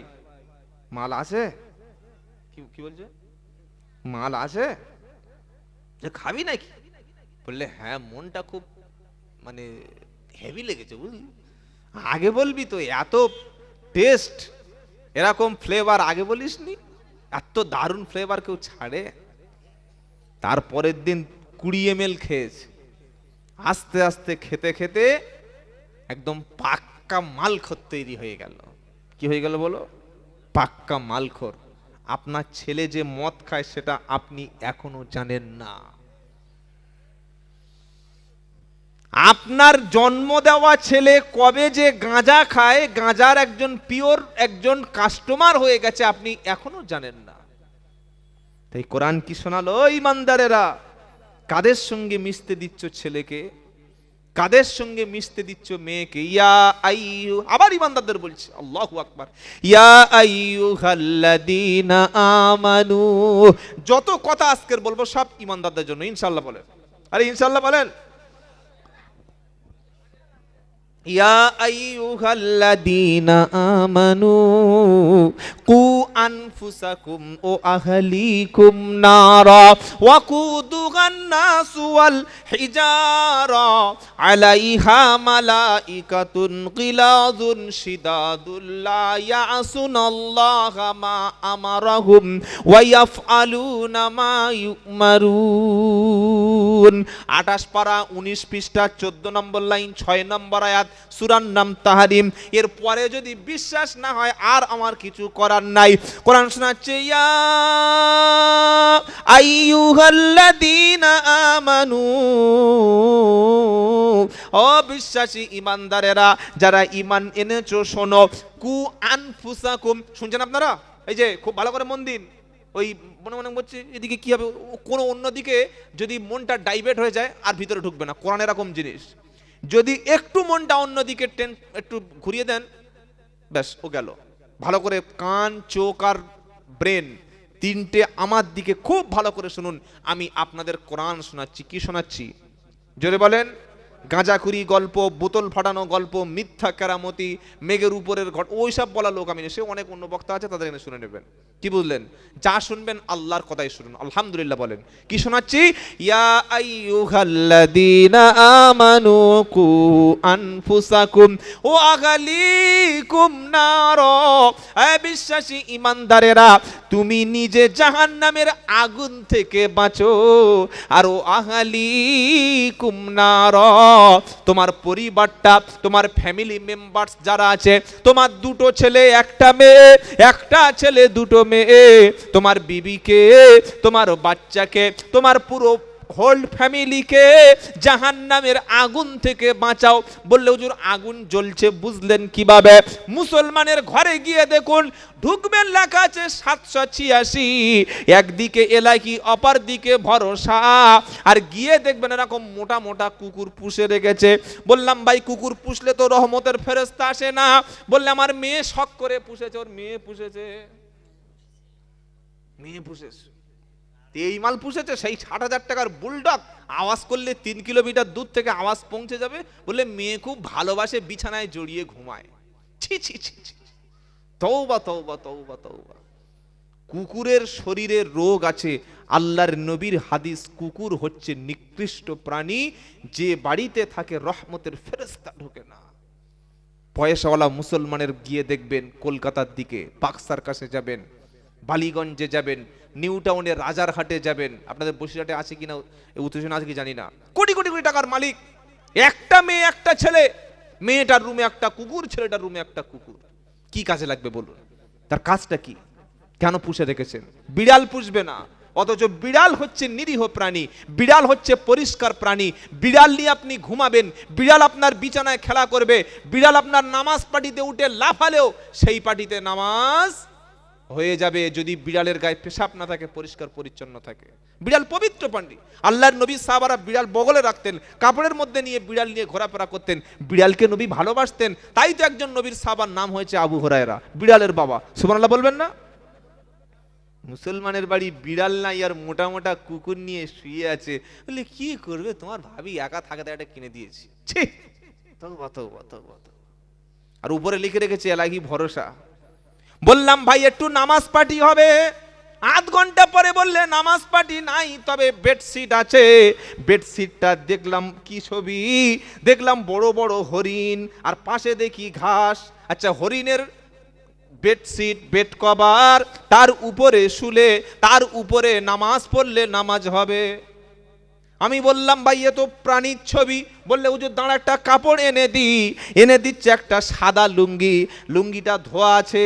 [SPEAKER 1] মাল আছে? কি বলছে? মাল আছে, যে খাবি নাকি? বললে হ্যাঁ, মনটা খুব মানে হেভি লেগেছে বুঝলি। আগে বলবি তো, এত টেস্ট, এরকম ফ্লেভার আগে বলিসনি। এত দারুণ ফ্লেভার কেউ ছাড়ে? তারপরের দিন 20 ml খেয়েছে। আস্তে আস্তে খেতে খেতে একদম পাক্কা মালখোর তৈরি হয়ে গেল। কি হয়ে গেল বলো? পাক্কা মালখোর। আপনার ছেলে যে মদ খায় সেটা আপনি এখনো জানেন না। আপনার জন্ম দেওয়া ছেলে কবে যে গাঁজা খায়, গাঁজার একজন পিওর একজন কাস্টমার হয়ে গেছে, আপনি এখনো জানেন না। তাই কোরআন কি শোনালো? ইমানদারেরা, কাদের সঙ্গে মিশতে দিচ্ছ ছেলেকে, কাদের সঙ্গে মিশতে দিচ্ছ মেয়েকে? ইয়া আইয়ু, আবার ইমানদারদের বলছে, আল্লাহু আকবার, ইয়া আইয়ুহাল্লাযীনা আমানু। যত কথা আজকের বলবো সব ইমানদারদের জন্য ইনশাআল্লাহ বলেন। আরে ইনশাআল্লাহ বলেন। ইয়া আইয়ুহাল্লাযীনা আমানু কু আনফুসাকুম ও আহলিকুম নারা ওয়াকুদুহান নাসু ওয়াল হিজারা আলাইহা মালাইকাতুন গিলাযুন শিদাদুল লা ইয়াসুনাল্লাহা মা আমারাহুম ওয়া ইয়াফআলুনা মা ইউমারুন। 28 পারা 19 পৃষ্ঠা 14 নম্বর লাইন 6 নম্বর আয়াত, সূরার নাম তাহরিম। এর পরে যদি বিশ্বাস না হয় আর আমার কিছু করার নাই। কোরআন শোনাচ্ছে, ইয়া আইয়ুহাল্লাযীনা আমানু, ও বিশ্বাসী ইমানদারেরা, যারা ঈমান এনেছো শোনো, কু আনফুসাকুম, শুনছেন আপনারা? এই যে খুব ভালো করে মন দিন। ওই মনে মনে বলছে এদিকে কি হবে, কোনো অন্যদিকে যদি মনটা ডাইভার্ট হয়ে যায় আর ভিতরে ঢুকবে না। কোরআন এরকম জিনিস, যদি একটু মনটা অন্যদিকে একটু ঘুরিয়ে দেন, ব্যাস ও গেল। ভালো করে কান, চোখ আর ব্রেন 3টে আমার দিকে খুব ভালো করে শুনুন। আমি আপনাদের কোরআন শোনাচ্ছি। কি শোনাচ্ছি? জোরে বলেন। গাঁজাখুরি গল্প, বোতল ফাটানো গল্প, মিথ্যা কেরামতি, মেঘের উপরের ওইসব বলা লোক আমি সে অনেক অন্য বক্তা আছে, তাদের এখানে শুনে নেবেন। কি বুঝলেন? যা শুনবেন আল্লাহর কথাই শুনুন। আলহামদুলিল্লাহ বলেন। কি শোনাচ্ছি? ইয়া আইয়ুহাল্লাযীনা আমানু কু আনফুসাকুম ও আহলিকুম নার, এ বিশ্বাসী ইমানদারেরা তুমি নিজে জাহান্নামের আগুন থেকে বাঁচো, আর ও আহলিকুম নার, তোমার পরিবারটা, তোমার ফ্যামিলি মেম্বারস যারা আছে, তোমার দুটো ছেলে একটা মেয়ে, একটা ছেলে দুটো মেয়ে, তোমার বিবিকে, তোমার বাচ্চাকে, তোমার পুরো হোল ফ্যামিলিকে জাহান্নামের আগুন থেকে বাঁচাও। বললে হুজুর আগুন জ্বলছে বুঝলেন কিভাবে? মুসলমানের ঘরে গিয়ে দেখুন, ঢুকবেন লেখা আছে 786, একদিকে এলাকি অপর দিকে ভরসা, আর গিয়ে দেখবেন এরকম মোটা মোটা কুকুর পুষে রেখেছে। বললাম ভাই কুকুর পুষলে তো রহমতের ফেরেশতা আসে না। বললে আমার মেয়ে শখ করে পুষেছে, ওর মেয়ে পুষেছে, মেয়ে পুষেছে, এই মাল পুষেছে, সেই 60,000 টাকার বুলডগ, আওয়াজ করলে 3 কিলোমিটার দূর থেকে আওয়াজ পৌঁছে যাবে। বলে মেয়ে খুব ভালোবাসে, বিছানায় জড়িয়ে ঘুমায়। ছি ছি ছি ছি, তওবা তওবা তওবা তওবা। কুকুরের শরীরে রোগ আছে। আল্লাহর নবীর হাদিস, কুকুর হচ্ছে নিকৃষ্ট প্রাণী, যে বাড়িতে থাকে রহমতের ফেরেশতা ঢোকে না। পয়সাওয়ালা মুসলমানের গিয়ে দেখবেন, কলকাতার দিকে বাক্সার কাছে যাবেন, বালিগঞ্জে যাবেন, নিউ টাউনের রাজারহাটে যাবেন, আপনাদের বসিরহাটে আছে কিনা, উত্তরসূরি আছে কি জানি না, কোটি কোটি কোটি টাকার মালিক, একটা মেয়ে একটা ছেলে, মেয়েটার রুমে একটা কুকুর, ছেলেটার রুমে একটা কুকুর। কি কাজে লাগবে বলুন? তার কাজটা কি? কেন পুষে রেখেছেন? বিড়াল পুষবে না, অথচ বিড়াল হচ্ছে নিরীহ প্রাণী, বিড়াল হচ্ছে পরিষ্কার প্রাণী। বিড়াল নিয়ে আপনি ঘুমাবেন, বিড়াল আপনার বিছানায় খেলা করবে, বিড়াল আপনার নামাজ পাটিতে উঠে লাফালেও সেই পাটিতে নামাজ হয়ে যাবে, যদি বিড়ালের গায়ে পেশাব না থাকে, পরিষ্কার পরিচ্ছন্ন থাকে। বিড়াল পবিত্র প্রাণী। আল্লাহর নবী সাহাবারা বিড়াল বগলে রাখতেন, কাপড়ের মধ্যে নিয়ে বিড়াল নিয়ে ঘোরাফেরা করতেন। বিড়ালকে নবী ভালোবাসতেন, তাই তো একজন নবীর সাহাবার নাম হয়েছে আবু হুরায়রা, বিড়ালের বাবা। সুবহানাল্লাহ বলবেন না? মুসলমানের বাড়ি বিড়াল নাই আর মোটা মোটা কুকুর নিয়ে শুয়ে আছে, বলে কি করবে, তোমার ভাবি একা থাকে তাই এটা কিনে দিয়েছি। ছি, তওবা তওবা তওবা। আর উপরে লিখে রেখেছে এলাহি ভরসা। বললাম ভাই একটু নামাজ পার্টি হবে, আধ ঘন্টা পরে বললে নামাজ পার্টি নাই, তবে বেডশিট আছে। বেডশিটটা দেখলাম কি ছবি, দেখলাম বড় বড় হরিণ, আর পাশে দেখি ঘাস। আচ্ছা, হরিণের বেডশিট, বেড কভার, তার উপরে শুলে, তার উপরে নামাজ পড়লে নামাজ হবে। আমি বললাম ভাই এ তো প্রাণীর ছবি। বললে হুজুর দাঁড়া একটা কাপড় এনে এনে দিচ্ছে একটা সাদা লুঙ্গি, লুঙ্গিটা ধোয়া আছে।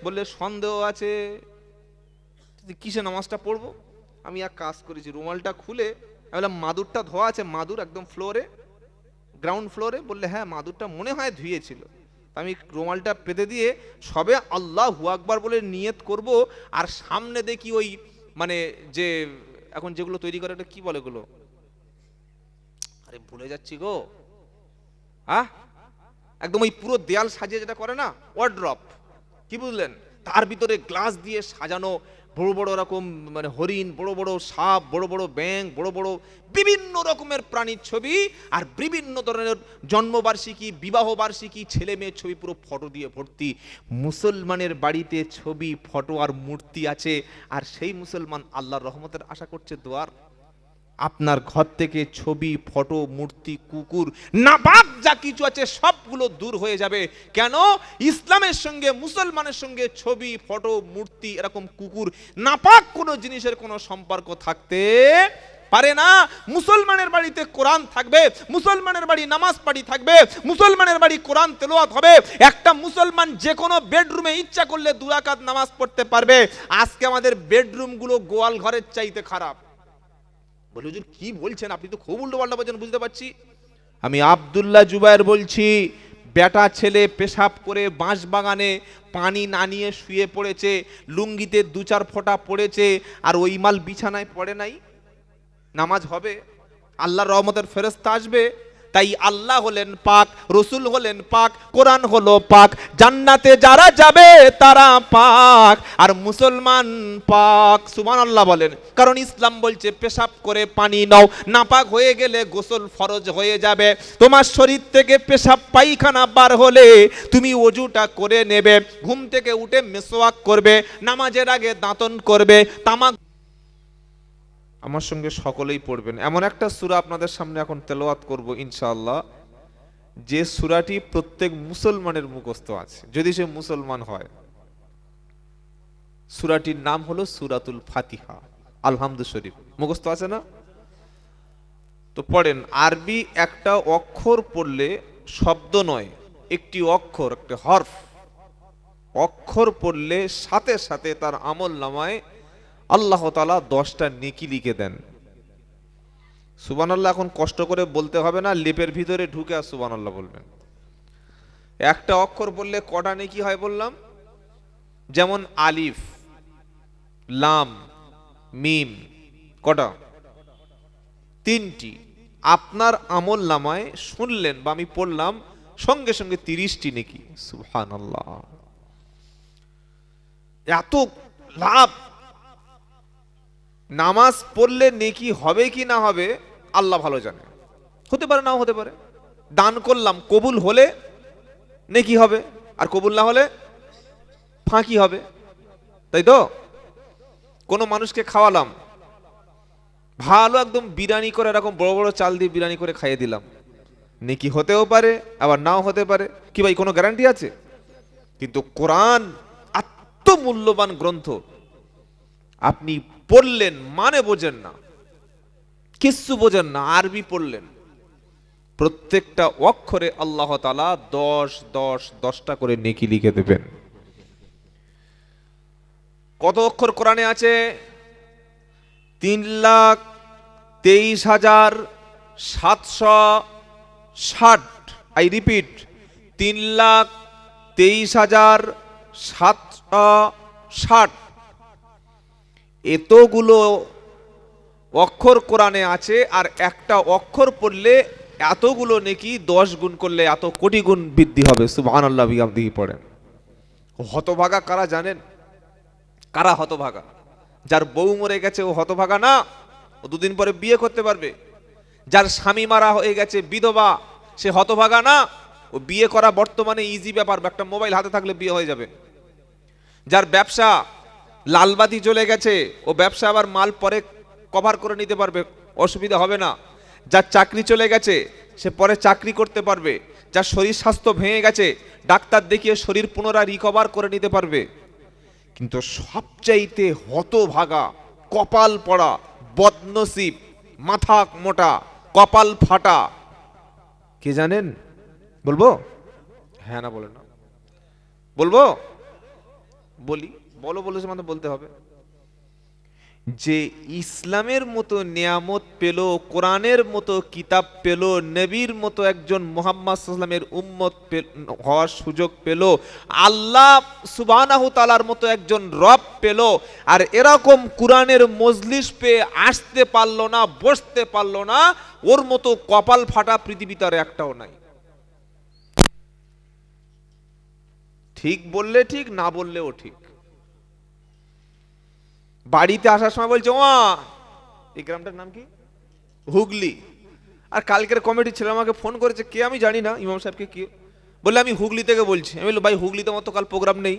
[SPEAKER 1] বললে সন্দেহ আছে, কিসে নামাজটা পড়বো? আমি এক কাজ করেছি, রুমালটা খুলে আমি বললাম মাদুরটা ধোয়া আছে, মাদুর একদম ফ্লোরে, গ্রাউন্ড ফ্লোরে। বললে হ্যাঁ মাদুরটা মনে হয় ধুয়েছিল। আমি রুমালটা পেতে দিয়ে সবে আল্লাহু আকবার বলে নিয়ত করব, আর সামনে দেখি ওই মানে যে এখন যেগুলো তৈরি করে কি বলে গুলো, আরে ভুলে যাচ্ছি গো, একদম ওই পুরো দেয়াল সাজিয়ে যেটা করে না, ওয়ার্ড্রপ, কি বুঝলেন? তার ভিতরে গ্লাস দিয়ে সাজানো বড় বড় রকম মানে হরিণ, বড় বড় সাপ, বড় বড় ব্যাঙ, বড় বড় বিভিন্ন রকমের প্রাণীর ছবি, আর বিভিন্ন ধরনের জন্মবার্ষিকী, বিবাহ বার্ষিকী, ছেলে মেয়ের ছবি, পুরো ফটো দিয়ে ভর্তি। মুসলমানের বাড়িতে ছবি, ফটো আর মূর্তি আছে, আর সেই মুসলমান আল্লাহর রহমতের আশা করছে দোয়ার। আপনার ঘর থেকে ছবি, ফটো, মূর্তি, কুকুর, নাপাক যা কিছু আছে সবগুলো দূর হয়ে যাবে। কেন? ইসলামের সঙ্গে, মুসলমানের সঙ্গে ছবি, ফটো, মূর্তি, এরকম কুকুর, নাপাক কোনো জিনিসের কোনো সম্পর্ক থাকতে পারে না। মুসলমানের বাড়িতে কোরআন থাকবে, মুসলমানের বাড়ি নামাজ পাড়ি থাকবে, মুসলমানের বাড়ি কোরআন তেলাওয়াত হবে। একটা মুসলমান যে কোনো বেডরুমে ইচ্ছা করলে 2 রাকাত নামাজ পড়তে পারবে। আজকে আমাদের বেডরুমগুলো গোয়াল ঘরের চাইতে খারাপ। বলে হুজুর কি বলছেন, আপনি তো খুব উল্টো পাল্টা বলছেন, বুঝতে পারছি। আমি আব্দুল্লাহ জুবায়ের বলছি, বেটা ছেলে পেশাব করে বাঁশ বাগানে পানি না নিয়ে শুয়ে পড়েছে, লুঙ্গিতে 2-4 ফোঁটা পড়েছে, আর ওই মাল বিছানায় পড়ে নাই, নামাজ হবে, আল্লাহর রহমতের ফেরেশতা আসবে, তাই আল্লাহ হলেন পাক, রসুল হলেন পাক, কোরআন হলো পাক, জান্নাতে যারা যাবে তারা পাক, আর মুসলমান পাক। সুবহানাল্লাহ বলেন। কারণ ইসলাম বলছে পেশাব করে পানি নাও, নাপাক হয়ে গেলে গোসল ফরজ হয়ে যাবে। তোমার শরীর থেকে পেশাব পায়খানা বার হলে তুমি ওযুটা করে নেবে, ঘুম থেকে উঠে মিসওয়াক করবে, নামাজের আগে দাঁতন করবে, তামাক। আমার সঙ্গে সকলেই পড়বেন। এমন একটা সূরা আপনাদের সামনে এখন তেলাওয়াত করব ইনশাআল্লাহ, যে সূরাটি প্রত্যেক মুসলমানের মুখস্থ আছে, যদি সে মুসলমান হয়। সূরাটির নাম হলো সূরাতুল ফাতিহা, আলহামদু শরীফ। মুখস্থ আছে না? তো পড়েন। আরবি একটা অক্ষর পড়লে শব্দ নয়, একটি অক্ষর, একটা হরফ, অক্ষর পড়লে সাথে সাথে তার আমল নামায় আল্লাহ তাআলা 10টা নেকি লিখে দেন। সুবহানাল্লাহ এখন কষ্ট করে বলতে হবে না, লেপের ভিতরে ঢুকে আর সুবহানাল্লাহ বলবেন। একটা অক্ষর বললে কটা নেকি হয় বললাম? যেমন আলিফ, লাম, মিম, কটা? 3টি। আপনার আমল নামায় শুনলেন বা আমি পড়লাম, সঙ্গে সঙ্গে 30টি নেকি। সুবহানাল্লাহ, এত লাভ! নামাজ পড়লে নেকি হবে কি না হবে আল্লাহ ভালো জানে, হতে পারে নাও হতে পারে। দান করলাম, কবুল হলে নেকি হবে, আর কবুল না হলে ফাঁকি হবে, তাই তো? কোনো মানুষকে খাওয়ালাম, ভালো একদম বিরিয়ানি করে, এরকম বড় বড় চাল দিয়ে বিরিয়ানি করে খাইয়ে দিলাম, নেকি হতেও পারে আবার নাও হতে পারে। কি ভাই কোনো গ্যারান্টি আছে? কিন্তু কোরআন আত্মমূল্যবান গ্রন্থ, আপনি পড়লেন মানে বোঝেন না, কিচ্ছু বোঝেন না, আরবি পড়লেন, প্রত্যেকটা অক্ষরে আল্লাহ তাআলা 10টা করে নেকি লিখে দেবেন। কত অক্ষর কোরআনে আছে? 3,23,760। I repeat, 3,23,760। এতগুলো অক্ষর কোরআনে আছে, আর একটা অক্ষর পড়লে এতগুলো নেকি 10 গুণ করলে এত কোটি গুণ বৃদ্ধি হবে। সুবহানাল্লাহ বিহামদিহি পড়েন। হতভাগা কারা জানেন? কারা হতভাগা? যার বউ মরে গেছে ও হতভাগা না, ও 2 দিন পরে বিয়ে করতে পারবে। যার স্বামী মারা হয়ে গেছে, বিধবা, সে হতভাগা না, ও বিয়ে করা বর্তমানে ইজি ব্যাপার, একটা মোবাইল হাতে থাকলে বিয়ে হয়ে যাবে। যার ব্যবসা লালবাতি চলে গেছে, ও ব্যবসা আবার মাল পরে কভার করে নিতে পারবে, অসুবিধা হবে না। যার চাকরি চলে গেছে, সে পরে চাকরি করতে পারবে। যার শরীর স্বাস্থ্য ভেঙে গেছে, ডাক্তার দেখিয়ে শরীর পুনরায় রিকভার করে নিতে পারবে। কিন্তু সবচাইতে হতভাগা, কপাল পড়া, বদনসিব, মাথা মোটা, কপাল ফাটা, কে জানেন? বলবো? হ্যাঁ না বলেন না? বলবো? বলি, বলো বলেছে মানে বলতে হবে। যে ইসলামের মতো নিয়ামত পেল, কোরআনের মতো কিতাব পেল, নবীর মতো একজন মুহাম্মদ সাল্লাল্লাহু আলাইহি ওয়াসাল্লামের উম্মত হওয়ার সুযোগ পেল, আল্লাহ সুবহানাহু তাআলার মতো একজন রব পেল, আর এরকম কোরআনের মজলিস পেয়ে আসতে পারলো না, বসতে পারলো না, ওর মতো কপাল ফাটা পৃথিবীতে আর একটাও নাই। ঠিক বললে ঠিক, না বললেও ঠিক। বাড়িতে আসার সময় বলছে, ওয়া এই গ্রামটার নাম কি? হুগলি। আর কালকের কমিটির ছেলে আমাকে ফোন করেছে, কে আমি জানি না, ইমাম সাহেবকে কি বললে, আমি হুগলি থেকে বলছি। আমি বললাম, ভাই হুগলিতে আমার তো কাল প্রোগ্রাম নেই।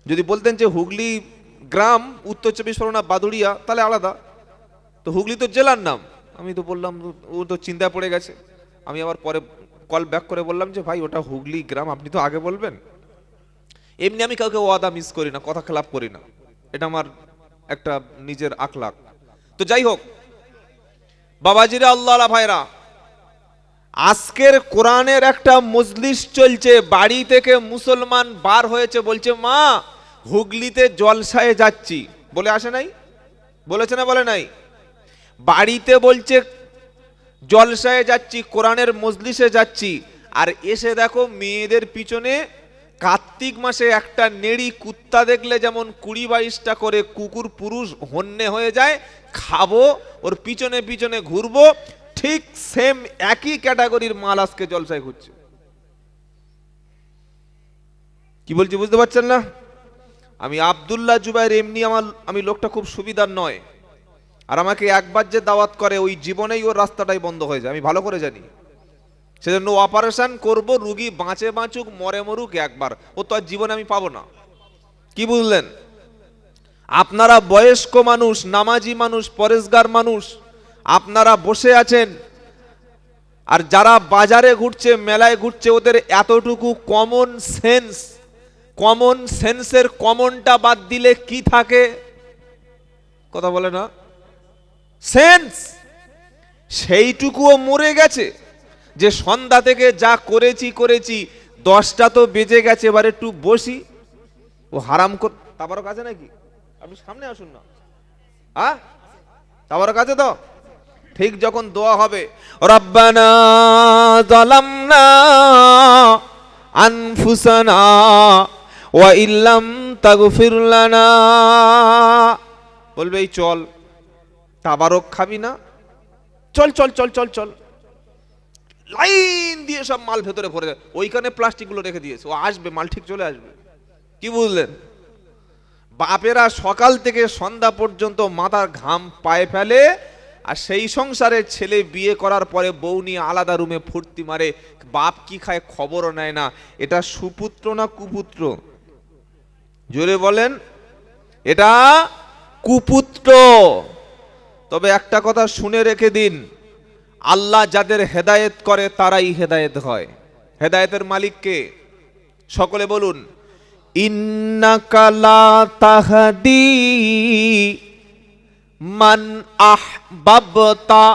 [SPEAKER 1] যদি বলতেন যে হুগলি গ্রাম, উত্তর 24 পরগনা বাদুড়িয়া, তাহলে আলাদা। তো হুগলি তো জেলার নাম। আমি তো বললাম, ও তো চিন্তায় পড়ে গেছে। আমি আবার পরে কল ব্যাক করে বললাম যে ভাই ওটা হুগলি গ্রাম, আপনি তো আগে বলবেন। এমনি আমি কাউকে ওয়াদা মিস করি না, কথা খেলাপ করি না, এটা আমার একটা নিজের আখলাক। তো যাই হোক বাবাজিরা, আল্লাহর ভাইরা, আজকের কোরআনের একটা মজলিস চলছে, বাড়ি থেকে মুসলমান বার হয়েছে, বলছে মা হুগলিতে জলসায় যাচ্ছি, বলে আসে নাই? বলেছে না বলে নাই? বাড়িতে বলছে জলসায় যাচ্ছি, কোরআনের মজলিসে যাচ্ছি, আর এসে দেখো মেয়েদের পিছনে কার্তিক মাসে একটা নেড়ি কুত্তা দেখলে যেমন 20-22টা করে কুকুর পুরুষ হন্যে হয়ে যায়, খাবো, ওর পিছনে পিছনে ঘুরবো, ঠিক সেম একই ক্যাটাগরির মাল আজকে জলসায় ঘুরছে। কি বলছি বুঝতে পারছেন না? আমি আব্দুল্লাহ জুবাইর এমনি আমি লোকটা খুব সুবিধার নয়, আর আমাকে একবার যে দাওয়াত করে ওই জীবনেই ওর রাস্তাটাই বন্ধ হয়ে যায়, আমি ভালো করে জানি। সেজন্য অপারেশন করব, রুগী বাঁচে বাঁচুক মরে মরুক একবার, ও তো আর জীবনে আমি পাবো না। কি বুঝলেন? আপনারা বয়স্ক মানুষ, নামাজি মানুষ, পরেশগার মানুষ, আপনারা বসে আছেন, আর যারা বাজারে ঘুরছে, মেলায় ঘুরছে, ওদের এতটুকু কমন সেন্সের কমনটা বাদ দিলে কি থাকে? কথা বলে না? সেন্স সেইটুকুও মরে গেছে, যে সন্ধ্যা থেকে যা করেছি 10টা তো বেজে গেছে, এবার একটু বসি। ও হারাম তাবারক আছে নাকি? আপনি সামনে আসুন না। তাবারক আছে তো? ঠিক যখন দোয়া হবে, রব্বানা যালামনা আনফুসানা ওয়া ইল্লাম তাগফির লানা, বলবে এই চল তাবারক খাবি না, চল চল চল চল চল, লাইন দিয়ে সব মাল ভেতরে ভরে যায়, ওইখানে প্লাস্টিক গুলো রেখে দিয়েছে, ও আসবে, মাল ঠিক চলে আসবে। কি বুঝলেন? বাপেরা সকাল থেকে সন্ধ্যা পর্যন্ত মাথার ঘাম পায়ে ফেলে, আর সেই সংসারের ছেলে বিয়ে করার পরে বউ নিয়ে আলাদা রুমে ফুর্তি মারে, বাপ কি খায় খবরও নেয় না। এটা সুপুত্র না কুপুত্র? জোরে বলেন। এটা কুপুত্র। তবে একটা কথা শুনে রেখে দিন, আল্লাহ যাদের হেদায়েত করে তারাই হেদায়েত হয়। হেদায়েতের মালিক কে? সকলে বলুন, ইন্নাকা লা তাহদি মান আহবাবতা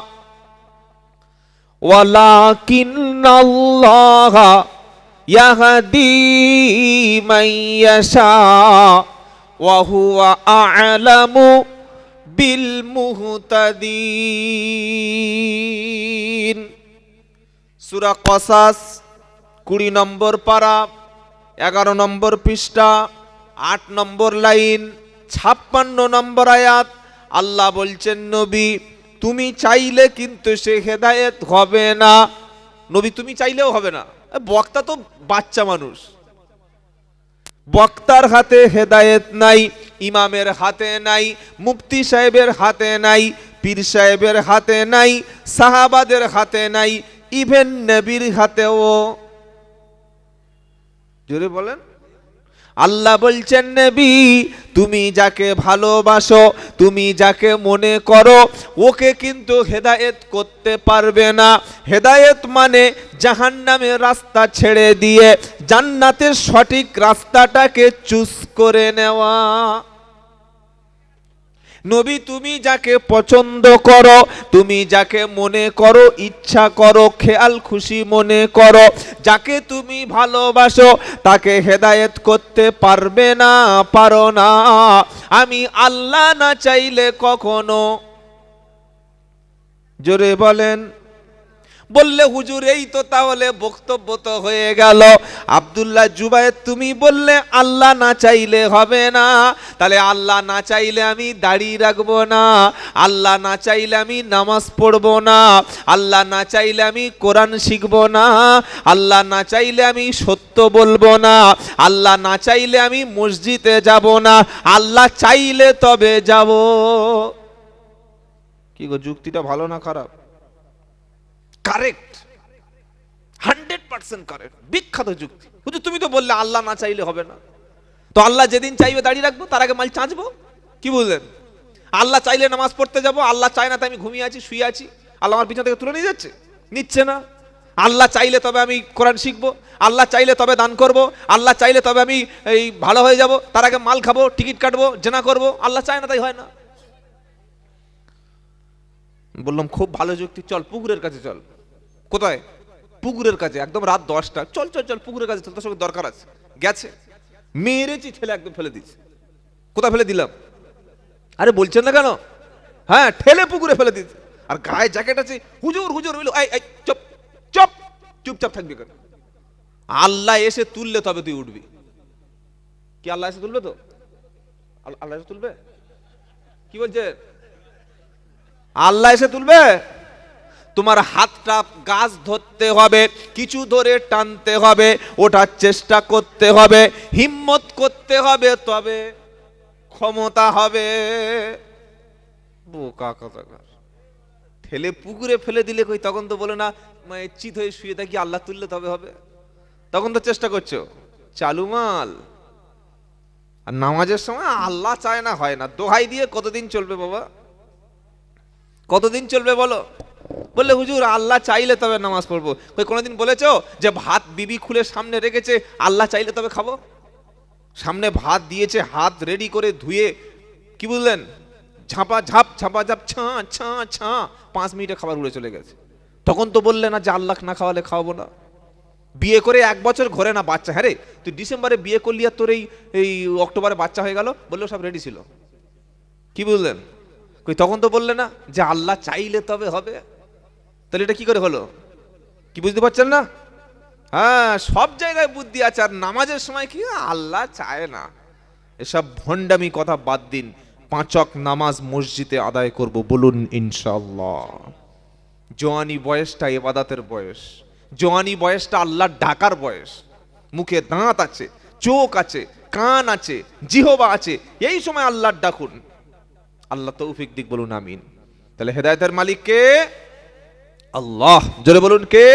[SPEAKER 1] ওয়ালাকিন্নাল্লাহা ইয়াহদি মান ইয়াশা ওয়া হুয়া আ'লামু বিল মুহতাদিন। সূরা কসাস 20 নম্বর পারা, 11 নম্বর পৃষ্ঠা, 8 নম্বর লাইন, 56 নম্বর আয়াত। আল্লাহ বলছেন, নবী তুমি চাইলে কিন্তু সে হেদায়েত হবে না। নবী তুমি চাইলেও হবে না। বক্তা তো বাচ্চা মানুষ, বক্তার হাতে হেদায়েত নাই, ইমামের হাতে নাই, মুফতি সাহেবের হাতে নাই, পীর সাহেবের হাতে নাই, সাহাবাদের হাতে নাই, ইভেন নবীর হাতেও। জোরে বলেন। আল্লাহ বলছেন, নবী তুমি যাকে ভালোবাসো, তুমি যাকে মনে করো, ওকে কিন্তু হেদায়েত করতে পারবে না। হেদায়েত মানে জাহান্নামের রাস্তা ছেড়ে দিয়ে জান্নাতের সঠিক রাস্তাটাকে চুজ করে নেওয়া। নবী তুমি যাকে পছন্দ করো, তুমি যাকে মনে করো, ইচ্ছা করো, খেয়াল খুশি মনে করো, যাকে তুমি ভালোবাসো, তাকে হেদায়েত করতে পারবে না, পারো না। আমি আল্লাহ না চাইলে কখনো। জোরে বলেন। বললে হুজুর এই তো তাহলে বক্তব্য তো হয়ে গেল। আব্দুল্লাহ জুবায়ের তুমি বললে আল্লাহ না চাইলে হবে না, তাহলে আল্লাহ না চাইলে আমি দাড়ি রাখবো না, আল্লাহ না চাইলে আমি নামাজ পড়বো না, আল্লাহ না চাইলে আমি কোরআন শিখবো না, আল্লাহ না চাইলে আমি সত্য বলবো না, আল্লাহ না চাইলে আমি মসজিদে যাব না, আল্লাহ চাইলে তবে যাব। কি গো, যুক্তিটা ভালো না খারাপ? কারেক্ট, 100% কারেক্ট, বিখ্যাত যুক্তি। হুজুর তুমি তো বললে আল্লাহ না চাইলে হবে না, তো আল্লাহ যেদিন চাইবে দাঁড়িয়ে রাখবো, তার আগে মাল চাঁচবো। কি বুঝলেন? আল্লাহ চাইলে নামাজ পড়তে যাব, আল্লাহ চায় না তাই আমি ঘুমিয়ে আছি, শুয়ে আছি, আল্লাহ আমার পিছন থেকে তুলে নিয়ে যাচ্ছে? নিচ্ছে না। আল্লাহ চাইলে তবে আমি কোরআন শিখবো, আল্লাহ চাইলে তবে দান করব, আল্লাহ চাইলে তবে আমি এই ভালো হয়ে যাব, তার আগে মাল খাবো, টিকিট কাটবো, জেনা করব। আল্লাহ চায় না তাই হয় না। বললাম খুব ভালো যুক্তি, চল পুকুরের কাছে চল। কোথায়? পুকুরের কাছে, একদম রাত 10টা। চল চল চল পুকুরের কাছে চল, তোর সঙ্গে দরকার আছে। গেছে, মেরেছি, ঠেলে একদম ফেলে দিচ্ছে। কোথায় ফেলে দিলাম? আরে বলছেন না কেন? হ্যাঁ, ঠেলে পুকুরে ফেলে দিচ্ছে। আর গায়ে জ্যাকেট আছে, হুজুর হুজুর বললো, এই চুপ চুপ, চুপচাপ থাকবি কেন? আল্লাহ এসে তুললে তবে তুই উঠবি। কি আল্লাহ এসে তুলবে? তো আল্লাহ এসে তুলবে? কি বলছে? আল্লাহ এসে তুলবে? তোমার হাতটা গাছ ধরতে হবে, কিছু ধরে টানতে হবে, ওটার চেষ্টা করতে হবে, হিম্মত করতে হবে, তবে ক্ষমতা হবে। বোকা কথাকার। ঠেলে পুকুরে ফেলে দিলে কই তখন তো বলে না চিত হয়ে শুয়ে থাকি, আল্লাহ তুললে তবে হবে। তখন তো চেষ্টা করছো, চালু মাল। আর নামাজের সময় আল্লাহ চায় না, হয় না। দোহাই দিয়ে কতদিন চলবে বাবা, কতদিন চলবে বলো? বললে হুজুর আল্লাহ চাইলে তবে নামাজ পড়বো। কই কোনোদিন বলেছো যে ভাত বিবি খুলে সামনে রেখেছে, আল্লাহ চাইলে তবে খাবো? সামনে ভাত দিয়েছে, হাত রেডি করে ধুয়ে, কি বুঝলেন, ঝাপা ঝাপ ঝাপা ঝাপ ছাঁ ছাঁ ছাঁ, 5 মিনিটে খাবার উড়ে চলে গেছে। তখন তো বললে না যে আল্লাহ না খাওয়ালে খাওয়াবো না। বিয়ে করে 1 বছর ঘরে না বাচ্চা, হ্যাঁ রে তুই ডিসেম্বরে বিয়ে করলি আর তোর এই অক্টোবরে বাচ্চা হয়ে গেল, বললেও সব রেডি ছিল। কি বুঝলেন? কই তখন তো বললে না যে আল্লাহ চাইলে তবে হবে। তাহলে এটা কি করে হলো? কি বুঝতে পারছেন না? হ্যাঁ, সব জায়গায় বুদ্ধি আছে, আর নামাজের সময় কি আল্লাহ চায় না। এসব ভণ্ডামি কথা বাদ দিন, 5 ওয়াক্ত নামাজ মসজিদে আদায় করব, বলুন ইনশাআল্লাহ। জওয়ানি বয়সটা ইবাদতের বয়স, জওয়ানি বয়সটা আল্লাহর ডাকার বয়স। মুখে দাঁত আছে, চোখ আছে, কান আছে, জিহবা আছে, এই সময় আল্লাহর ডাকুন। আল্লাহ তৌফিক দিক, বলুন আমিন। তাহলে হেদায়েতের মালিক কে? আল্লাহ। জোরে বলুন কে?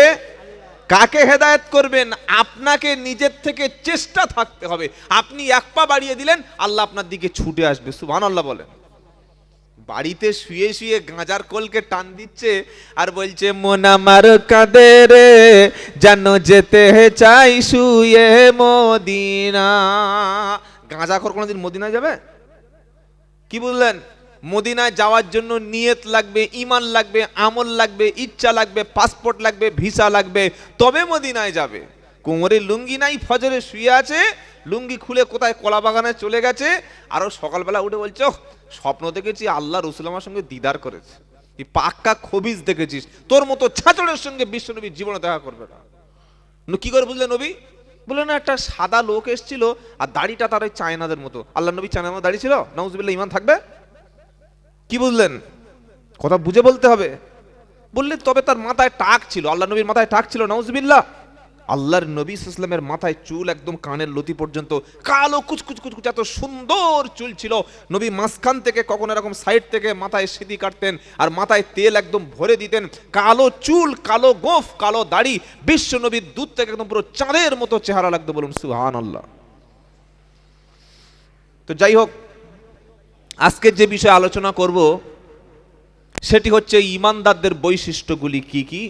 [SPEAKER 1] কাকে হেদায়েত করবেন? আপনাকে নিজের থেকে চেষ্টা থাকতে হবে। আপনি 1 পা বাড়িয়ে দিলেন, আল্লাহ আপনার দিকে ছুটে আসবে। সুবহানাল্লাহ বলেন। বাড়িতে শুয়ে শুয়ে গাঁজার কলকে টান দিচ্ছে আর বলছে মন আমার কাঁদে রে, জানো যেতে চাই শুয়ে মদিনা। গাঁজাখোর কোনোদিন মদিনা যাবে? কি বুঝলেন? মদিনায় যাওয়ার জন্য নিয়ত লাগবে, ঈমান লাগবে, আমল লাগবে, ইচ্ছা লাগবে, পাসপোর্ট লাগবে, ভিসা লাগবে, তবে মদিনায় যাবে। কোমরে লুঙ্গি নাই, ফজরে শুয়ে আছে, লুঙ্গি খুলে কোথায় কলা বাগানে চলে গেছে, আরো সকালবেলা উঠে বলছে স্বপ্ন দেখেছি আল্লাহ রসুল আমার সঙ্গে দিদার করেছে। এই পাক্কা খবিজ দেখেছিস, তোর মতো ছাচড়ের সঙ্গে বিশ্বনবী জীবনে দেখা করবে না। কি করে বুঝলেন নবী? বলে না, একটা সাদা লোক এসেছিল আর দাড়িটা তার ওই চায়নাদের মতো। আল্লাহ নবী চায়নার মতো দাড়ি ছিল? নাউজুবিল্লাহ, ঈমান থাকবে? কি বুঝলেন? কথা বুঝে বলতে হবে। বললেন তবে তার মাথায় টাক ছিল। আল্লাহ নবীর মাথায় টাক ছিল? নাউজুবিল্লাহ। আল্লাহর নবী সাল্লাল্লাহু আলাইহি ওয়াসাল্লামের মাথায় চুল একদম কানের লতি পর্যন্ত কালো কুচকুচ কুচকুচ, এত সুন্দর চুল ছিল। নবী মাঝখান থেকে কখনো এরকম সাইড থেকে মাথায় সিঁথি কাটতেন আর মাথায় তেল একদম ভরে দিতেন। কালো চুল, কালো গোঁফ, কালো দাড়ি, বিশ্ব নবীর দুধ থেকে একদম পুরো চাঁদের মতো চেহারা লাগতো। বলুন সুবহানাল্লাহ। তো যাই হোক, আজকে যে বিষয়ে আলোচনা করব সেটি হচ্ছে ঈমানদারদের বৈশিষ্ট্যগুলি কি কি।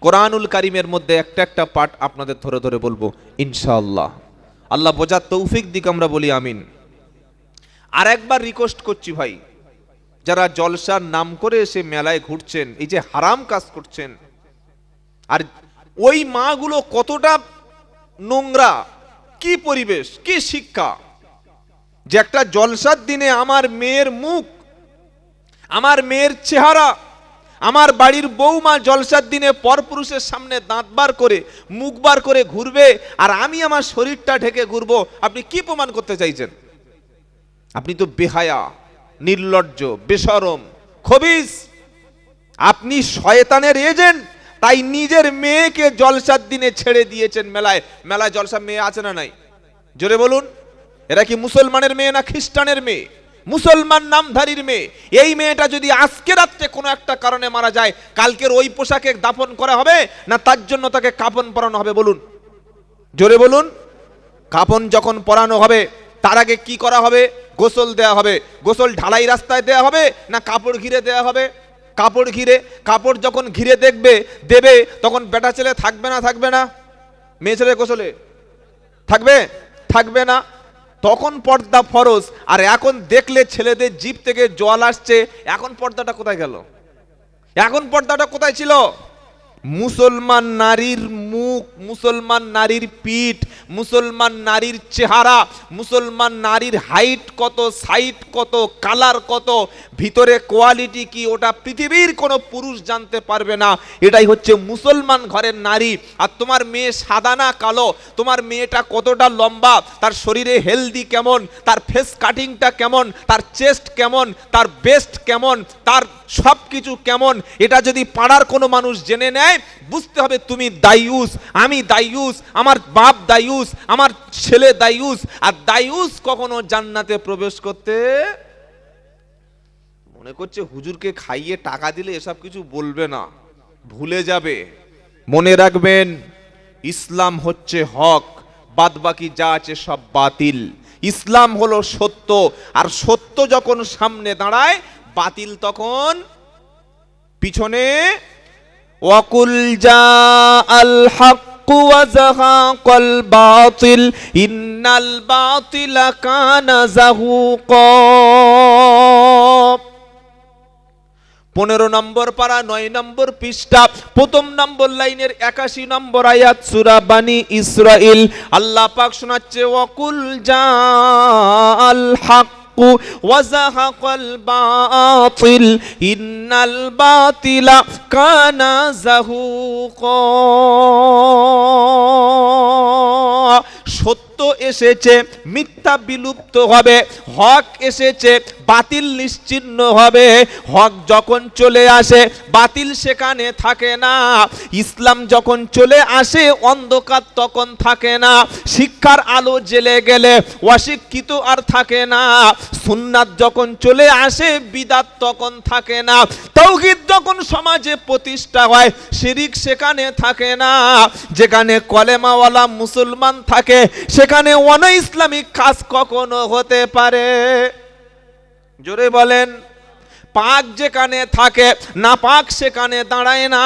[SPEAKER 1] কোরআনুল কারীমের মধ্যে একটা একটা পাঠ আপনাদের ধরে ধরে বলবো ইনশাআল্লাহ। আল্লাহ বোঝার তৌফিক দিক, আমরা বলি আমিন। আর একবার রিকোয়েস্ট করছি ভাই, যারা জলসার নাম করে এসে মেলায় ঘুরছেন, এই যে হারাম কাজ করছেন, আর ওই মাগুলো কতটা নোংরা, কি পরিবেশ, কি শিক্ষা, যে একটা জলসার দিনে আমার মেয়ের মুখ, আমার মেয়ের চেহারা, আমার বাড়ির বৌমা জলসার দিনে পরপুরুষের সামনে দাঁত বার করে, মুখ বার করে ঘুরবে, আর আমি আমার শরীরটা ঢেকে ঘুরবো। আপনি কি প্রমাণ করতে চাইছেন? আপনি তো বেহায়া, নির্লজ্জ, বেশরম, খবিস। আপনি শয়তানের এজেন্ট। তাই নিজের মেয়েকে জলসার দিনে ছেড়ে দিয়েছেন মেলায়। মেলায় জলসার মেয়ে আছে না নাই? জোরে বলুন। এরা কি মুসলমানের মেয়ে না খ্রিস্টানের মেয়ে? মুসলমান নামধারীর মেয়ে। এই মেয়েটা যদি আজকে রাত্রে কোনো একটা কারণে মারা যায়, কালকের ওই পোশাকে দাফন করা হবে না তার জন্য তাকে কাফন পরানো হবে? বলুন, জোরে বলুন। কাফন যখন পরানো হবে তার আগে কি করা হবে? গোসল দেয়া হবে। গোসল ঢালাই রাস্তায় দেয়া হবে না কাপড় ঘিরে দেয়া হবে? কাপড় ঘিরে। কাপড় যখন ঘিরে দেবে তখন বেটা ছেলে থাকবে না? থাকবে না? মেয়ে ছেলে গোসলে থাকবে? থাকবে না। তখন পর্দা ফরজ। আর এখন দেখলে ছেলেদের জিভ থেকে জল আসছে, এখন পর্দাটা কোথায় গেল? এখন পর্দাটা কোথায় ছিল? মুসলমান নারীর মুখ, মুসলমান নারীর পিঠ, মুসলমান নারীর চেহারা, মুসলমান নারীর হাইট কত, সাইট কত, কালার কত, ভিতরে কোয়ালিটি কি, ওটা পৃথিবীর কোনো পুরুষ জানতে পারবে না। এটাই হচ্ছে মুসলমান ঘরের নারী। আর তোমার মেয়ে সাদা না কালো, তোমার মেয়েটা কতটা লম্বা, তার শরীরে হেলদি কেমন, তার ফেস কাটিংটা কেমন, তার চেস্ট কেমন, তার বেস্ট কেমন, তার সব কিছু কেমন, এটা যদি পাড়ার কোনো মানুষ জেনে নেয়, বুঝতে হবে তুমি দায়ুস, আমি দায়ুস, আমার বাপ দায়ুস, আমার ছেলে দায়ুস। আর দায়ুস কখনো জান্নাতে প্রবেশ করতে, মনে করছে হুজুরকে খাইয়ে টাকা দিলে এসব কিছু বলবে না, ভুলে যাবে। মনে রাখবেন, ইসলাম হচ্ছে হক, বাদবাকি যা আছে সব বাতিল। ইসলাম হলো সত্য, আর সত্য যখন সামনে দাঁড়ায়, বাতিল তখন পিছনে। ওয়াকুল জাআল হাক্কু ওয়া যাহাকাল বাতিল ইন্নাল বাতিলা কানা যাহুকা। 15 নম্বর পারা 9 নম্বর পৃষ্ঠা, প্রথম নম্বর লাইনের 81 নম্বর আয়াত, সূরা বানি ইসরাইল। আল্লাহ পাক শোনাচ্ছে, ওয়াকুল জাআল হাক্কু ওয়া যাহাকাল বাতিল ইন্নাল বাতিলা কানা যাহুকা। সত্য এসেছে, মিথ্যা বিলুপ্ত হবে, হক এসেছে, বাতিল নিশ্চিহ্ন হবে। হক যখন চলে আসে, বাতিল সেখানে থাকে না। ইসলাম যখন চলে আসে, অন্ধকার তখন থাকে না। শিক্ষার আলো জ্বেলে গেলে অশিক্ষিত আর থাকে না। সুন্নাত যখন চলে আসে, বিদআত তখন থাকে না। তাওহীদ যখন সমাজে প্রতিষ্ঠা হয়, শিরক সেখানে থাকে না। যেখানে কলেমাওয়ালা মুসলমান থাকে, সেখানে অন ইসলামিক কাজ কখনো হতে পারে? জোরে বলেন। পাক যেখানে থাকে, না পাক সেখানে দাঁড়ায় না।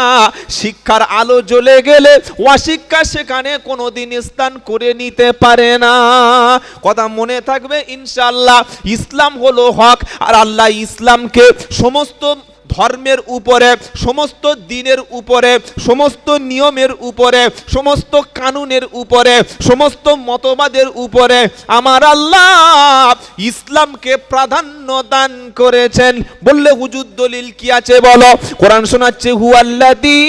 [SPEAKER 1] শিক্ষার আলো জ্বলে গেলে অশিক্ষা সেখানে কোনোদিন স্থান করে নিতে পারে না। কথা মনে থাকবে ইনশাআল্লাহ। ইসলাম হলো হক, আর আল্লাহ ইসলামকে সমস্ত ধর্মের উপরে, সমস্ত দিনের উপরে, সমস্ত নিয়মের উপরে, সমস্ত কানুনের উপরে, সমস্ত মতবাদের উপরে আমার আল্লাহ ইসলামকে প্রাধান্য দান করেছেন। বললে হুজুর দলিল কি আছে বলো? কোরআন শোনাচ্ছে, হুয়াল্লাযী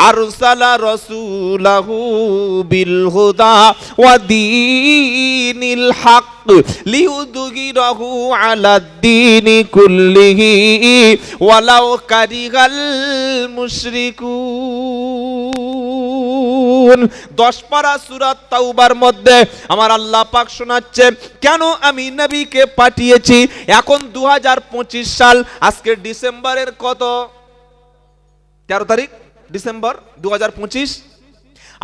[SPEAKER 1] আরসালা রাসূলাহু বিল হুদা ওয়া দীনিল হক লিইয়ুযহিরাহু আলাদ-দীনি কুল্লিহি ওয়ালাউ কারিহাল মুশরিকুন। 10 পারা সূরা তাওবার মধ্যে আমার আল্লাহ পাক শোনাচ্ছে, কেন আমি নবীকে পাঠিয়েছি। এখন 2025 সাল, আজকে ডিসেম্বরের কত? 13 তারিখ ডিসেম্বর 2025।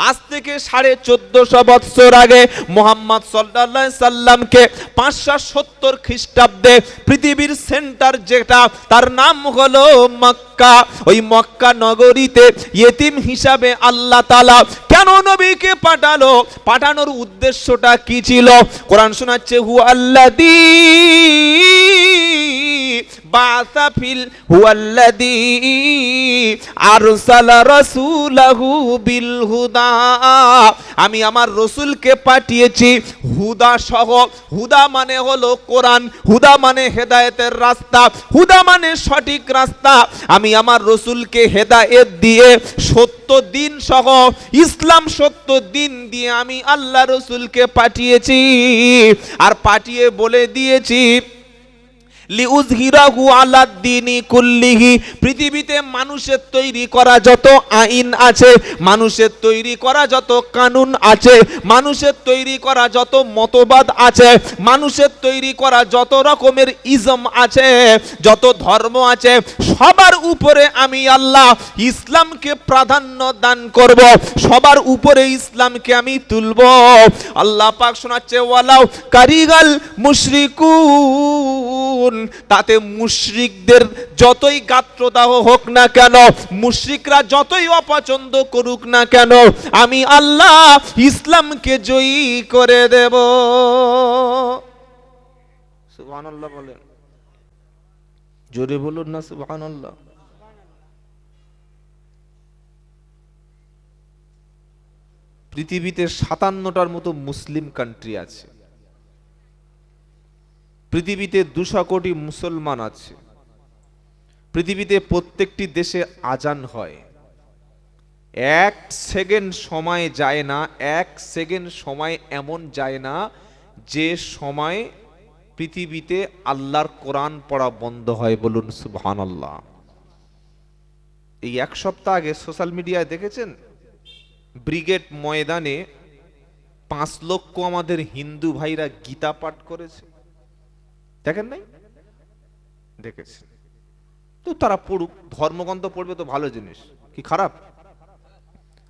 [SPEAKER 1] আজ থেকে 1450 বছর আগে মুহাম্মদ সাল্লাল্লাহু আলাইহি সাল্লামকে 570 খ্রিস্টাব্দে পৃথিবীর সেন্টার যেটা, তার নাম হলো মক্কা। ওই মক্কা নগরীতে ইতিম হিসাবে আল্লাহ তাআলা কেন নবীকে পাঠালো? পাঠানোর উদ্দেশ্যটা কি ছিল? কোরআন শোনাচ্ছে, হুয়াল্লাযী হুয়াল্লাযী আরসালা রাসূলাহু বিল হুদা। আমি আমার রসুলকে পাঠিয়েছি হুদা সহ। হুদা মানে হলো কোরআন, হুদা মানে হেদায়েতের রাস্তা, হুদা মানে সঠিক রাস্তা। আমি আমার রসুলকে হেদায়েত দিয়ে, সত্য দিন সহ, ইসলাম সত্য দিন দিয়ে আমি আল্লাহ রসুলকে পাঠিয়েছি। আর পাঠিয়ে বলে দিয়েছি, লিউযহিরাহু আলাদ-দীনি কুল্লিহি। পৃথিবীতে মানুষের তৈরি করা যত আইন আছে, মানুষের তৈরি করা যত কানুন আছে, মানুষের তৈরি করা যত মতবাদ আছে, মানুষের তৈরি করা যত রকমের ইজম আছে, যত ধর্ম আছে, সবার উপরে আমি আল্লাহ ইসলামকে প্রাধান্য দান করব। সবার উপরে ইসলামকে আমি তুলব। আল্লাহ পাক শোনাচ্ছে, ওয়ালাউ কারিহাল মুশরিকুন। তাতে মুশরিকদের যতই গাত্রদাহ হোক না কেন, মুশরিকরা যতই অপছন্দ করুক না কেন, আমি আল্লাহ ইসলামকে জয়ী করে দেব। সুবহানাল্লাহ বলেন, জোরে বলুন না সুবহানাল্লাহ। পৃথিবীতে 57টার মতো মুসলিম কান্ট্রি আছে, পৃথিবীতে 200 কোটি মুসলমান আছে, পৃথিবীতে প্রত্যেকটি দেশে আজান হয়। 1 সেকেন্ড সময় যায় না, 1 সেকেন্ড সময় এমন যায় না যে সময় পৃথিবীতে আল্লাহর কোরআন পড়া বন্ধ হয়। বলুন সুবহানাল্লাহ। এই 1 সপ্তাহ আগে সোশ্যাল মিডিয়ায় দেখেছেন, ব্রিগেড ময়দানে 5 লক্ষ আমাদের হিন্দু ভাইরা গীতা পাঠ করেছে। দেখেন নাই? দেখেছেন তো, তারা পড়ুক, ধর্মগ্রন্থ পড়বে তো ভালো জিনিস, কি খারাপ?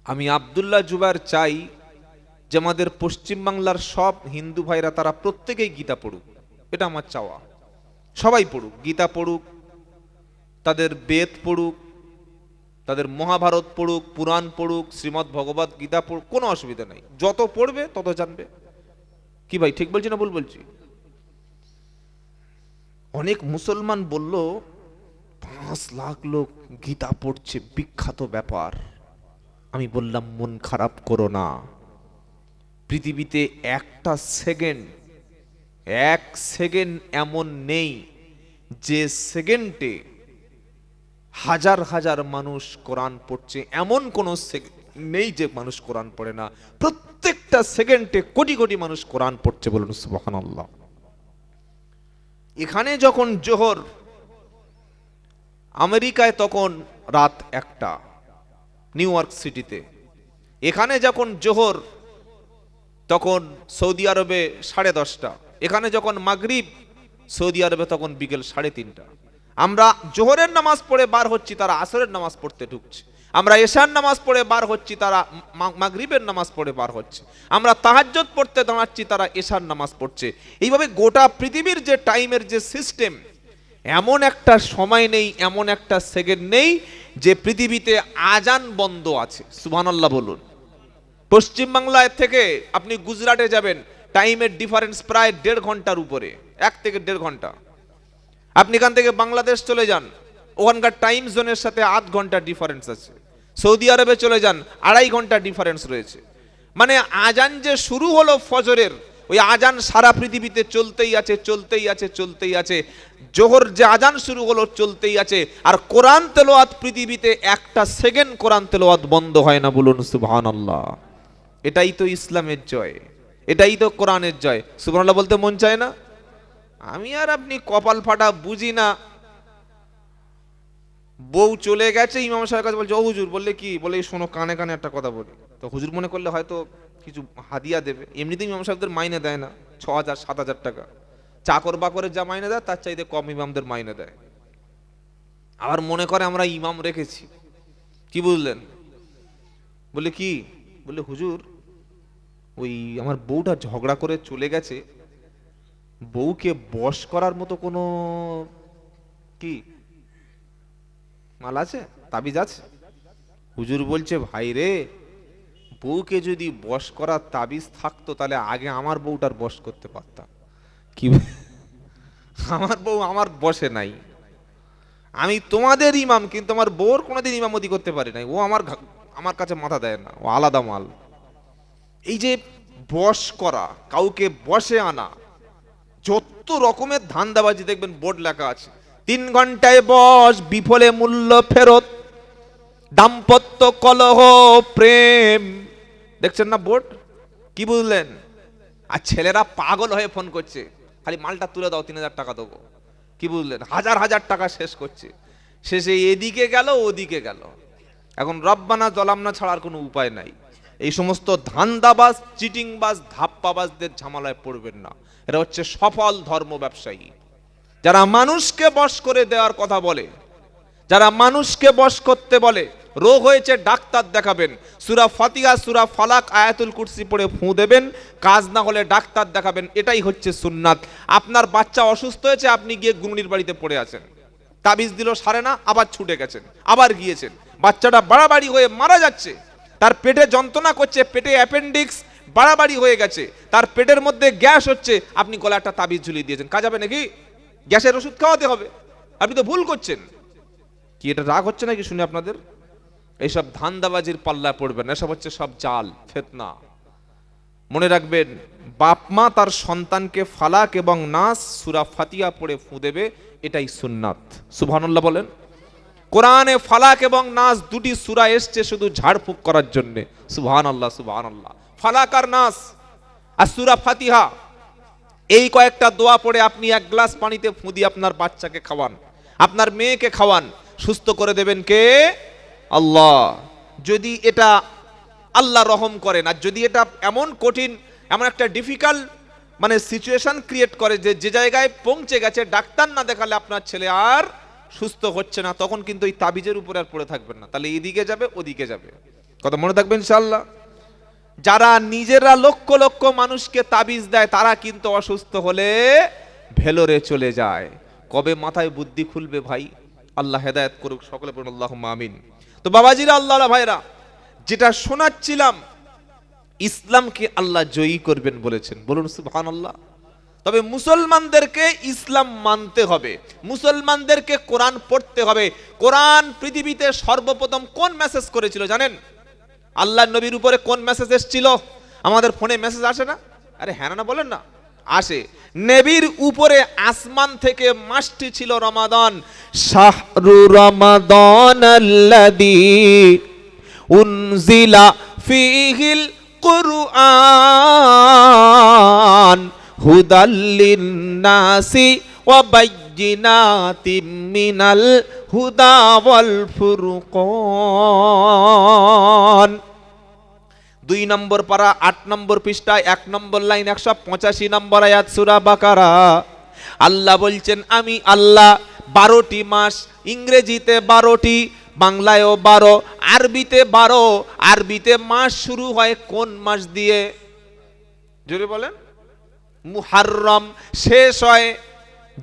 [SPEAKER 1] আমি আব্দুল্লাহ জুবায়ের চাই যে আমাদের পশ্চিম বাংলার সব হিন্দু ভাইরা তারা প্রত্যেকেই গীতা পড়ুক, এটা আমার চাওয়া। সবাই পড়ুক, গীতা পড়ুক, তাদের বেদ পড়ুক, তাদের মহাভারত পড়ুক, পুরাণ পড়ুক, শ্রীমদ্ ভগবত গীতা পড়ুক, কোনো অসুবিধা নাই। যত পড়বে তত জানবে। কি ভাই, ঠিক বলছি না ভুল বলছি? অনেক মুসলমান বলল 5 লাখ লোক গীতা পড়ছে, বিখ্যাত ব্যাপার। আমি বললাম মন খারাপ করো না, পৃথিবীতে 1 সেকেন্ড এমন নেই যে সেকেন্ডে হাজার হাজার মানুষ কোরআন পড়ছে, এমন কোন নেই যে মানুষ কোরআন পড়ে না। প্রত্যেকটা সেকেন্ডে কোটি কোটি মানুষ কোরআন পড়ছে। বলুন সুবহানাল্লাহ। এখানে যখন জোহর, আমেরিকায় তখন রাত 1টা, নিউ ইয়র্ক সিটিতে। এখানে যখন জোহর, তখন সৌদি আরবে 10:30। এখানে যখন মাগরিব, সৌদি আরবে তখন বিকেল 3:30। আমরা জোহরের নামাজ পড়ে বার হচ্ছি, তারা আসরের নামাজ পড়তে ঢুকছে। আমরা এশার নামাজ পড়ে বার হচ্ছি, তারা মাগরিবের নামাজ পড়ে বার হচ্ছে। আমরা তাহাজ্জুদ পড়তে দাঁড়াচ্ছি, তারা এশার নামাজ পড়ছে। এইভাবে গোটা পৃথিবীর যে টাইমের যে সিস্টেম, এমন একটা সময় নেই, এমন একটা সেকেন্ড নেই যে পৃথিবীতে আজান বন্ধ আছে। সুবহানাল্লাহ বলুন। পশ্চিম বাংলায় থেকে আপনি গুজরাটে যাবেন, টাইমের ডিফারেন্স প্রায় 1.5 ঘন্টার উপরে, 1 থেকে 1.5 ঘন্টা। আপনি এখান থেকে বাংলাদেশ চলে যান, ওখানকার টাইম জোনের সাথে 8 ঘন্টা ডিফারেন্স আছে। সৌদি আরবে চলে যান, 2.5 ঘন্টা ডিফারেন্স রয়েছে। মানে আজান যে শুরু হলো ফজরের, ওই আজান সারা পৃথিবীতে চলতেই আছে, চলতেই আছে, চলতেই আছে। জোহর যে আজান শুরু হলো চলতেই আছে। আর কোরআন তেলাওয়াত পৃথিবীতে 1টা সেকেন্ড কোরআন তেলাওয়াত বন্ধ হয় না। বলুন সুবহানাল্লাহ। এটাই তো ইসলামের জয়, এটাই তো কোরআনের জয়। সুবহানাল্লাহ বলতে মন চায় না? আমি আর আপনি কপাল ফাটা বুঝি না। বউ চলে গেছে, ইমাম সাহেবের কাছে বলছে, ও হুজুর। বললে কি? বলে শোনো, কানে কানে একটা কথা বলি। তো হুজুর মনে করলে হয়তো কিছু হাদিয়া দেবে। এমনিতেই ইমাম সাহেবদের মাইনে দেয় না 6,000-7,000 টাকা। চাকর বাকরের যা মাইনে দেয় তার চাইতে কম ইমামদের মাইনে দেয়। আবার মনে করে আমরা ইমাম রেখেছি। কি বুঝলেন? বলে কি? বলে হুজুর, ওই আমার বউটা ঝগড়া করে চলে গেছে, বউকে বশ করার মতো কোনো কি মাল আছে, তাবিজ আছে? হুজুর বলছে, ভাই রে, বউকে যদি বশ করার তাবিজ থাকতো তাহলে আগে আমার বউটার বশ করতে পারতাম। কি? আমার বউ আমার বশে নাই। আমি তোমাদের ইমাম, কিন্তু আমার বউর কোনোদিন ইমামতি করতে পারি নাই। ও আমার কাছে মাথা দেয় না, ও আলাদা মাল। এই যে বশ করা, কাউকে বশে আনা, যত রকমের ধান্দাবাজি দেখবেন বোর্ড লেখা আছে। 3 ঘন্টায় বশ, বিফলে মূল্য ফেরত, দাম্পত্য কলহ, প্রেম। দেখছেন না বোর্ড? কি বুঝলেন? আর ছেলেরা পাগল হয়ে ফোন করছে, খালি মালটা তুলে দাও, 3,000 টাকা দেবো। কি বুঝলেন? হাজার হাজার টাকা শেষ করছে। শেষে এদিকে গেল, ওদিকে গেল। এখন রব্বানা জলামনা ছাড়ার কোনো উপায় নাই। এই সমস্ত ধান্দাবাজ, চিটিংবাজ, ধাপ্পাবাজদের ঝামেলায় পড়বেন না। এরা হচ্ছে সফল ধর্ম ব্যবসায়ী, যারা মানুষকে বশ করে দেওয়ার কথা বলে, যারা মানুষকে বশ করতে বলে। রোগ হয়েছে ডাক্তার দেখাবেন, সূরা ফাতিহা, সূরা ফালাক, আয়াতুল কুরসি পড়ে ফুঁ দেবেন। কাজ না হলে ডাক্তার দেখাবেন, এটাই হচ্ছে সুন্নাত। আপনার বাচ্চা অসুস্থ হয়েছে, আপনি গিয়ে গুরুনির বাড়িতে পড়ে আছেন, তাবিজ দিল সারে না, আবার ছুটে গেছেন, আবার গিয়েছেন। বাচ্চাটা বাড়াবাড়ি হয়ে মারা যাচ্ছে, তার পেটে যন্ত্রণা করছে, পেটে অ্যাপেন্ডিক্স বাড়াবাড়ি হয়ে গেছে, তার পেটের মধ্যে গ্যাস হচ্ছে, আপনি গলায় একটা তাবিজ ঝুলিয়ে দিয়েছেন। কাজ হবে নাকি? গ্যাসের ওষুধ খাওয়াতে হবে। আপনি তো ভুল করছেন। কি এটা রাগ হচ্ছে নাকি শুনে আপনাদের? এইসব ধান্দাবাজির পাল্লা পড়বেন, এসব হচ্ছে সব জাল ফিতনা। মনে রাখবেন, বাপ মা তার সন্তানকে ফালাক এবং নাস সূরা ফাতিহা পড়ে ফু দেবে, এটাই সুন্নাত। সুবহানাল্লাহ বলেন। কোরআনে ফালাক এবং নাস দুটি সূরা এসছে শুধু ঝাড়ফুঁক করার জন্য। সুবহানাল্লাহ সুবহানাল্লাহ। ফালাক আর নাস আর সূরা ফাতিহা, এই কয়েকটা দোয়া পড়ে আপনি এক গ্লাস পানিতে ফু দিয়ে আপনার বাচ্চাকে খাওয়ান, আপনার মেয়েকে খাওয়ান, সুস্থ করে দেবেন কে? আল্লাহ। যদি এটা আল্লাহ রহম করেন, আর যদি এটা এমন কঠিন, এমন একটা ডিফিকাল্ট মানে সিচুয়েশন ক্রিয়েট করে যে জায়গায় পৌঁছে গেছে ডাক্তার না দেখালে আপনার ছেলে আর সুস্থ হচ্ছে না, তখন কিন্তু এই তাবিজের উপরে আর পড়ে থাকবেন না, তাহলে এদিকে যাবে ওদিকে যাবে। কথা মনে থাকবেন ইনশাআল্লাহ। যারা নিজেরা লক্ষ লক্ষ মানুষকে তাবিজ দেয় তারা কিন্তু অসুস্থ হলে ভেলোরে চলে যায়। কবে মাথায় বুদ্ধি খুলবে ভাই? আল্লাহ হেদায়েত করুক সকলে পড়ুন আল্লাহুম্মা আমিন। তো বাবাজিরা, আল্লাহর ভাইরা, যেটা শোনাচ্ছিলাম, ইসলামকে আল্লাহ জয়ী করবেন বলেছেন, বলুন সুবহানাল্লাহ। তবে মুসলমানদেরকে ইসলাম মানতে হবে, মুসলমানদেরকে কোরআন পড়তে হবে। কোরআন পৃথিবীতে সর্বপ্রথম কোন মেসেজ করেছিল জানেন? আল্লাহর নবীর উপরে কোন মেসেজ এসেছিল? আমাদের ফোনে মেসেজ আসে না? আরে হ্যাঁ না বলেন না, আসে। নবীর উপরে আসমান থেকে মাসটি ছিল রমাদান। শাহরু রমাদান আল্লাযী উনজিলা ফীহিল কুরআন হুদাল লিন-নাসি ওয়া বায়্যিনাতিম মিনাল হুদা ওয়াল ফুরকান। 2 নম্বর পারা 8 নম্বর পৃষ্ঠা 1 নম্বর লাইন 185 নম্বর আয়াত সূরা বাকারা। আল্লাহ বলছেন, আমি আল্লাহ 12টি মাস, ইংরেজিতে 12টি, বাংলায়ও 12, আরবিতে 12। আরবিতে মাস শুরু হয় কোন মাস দিয়ে? জোরে বলেন। মুহাররম, শেষ হয়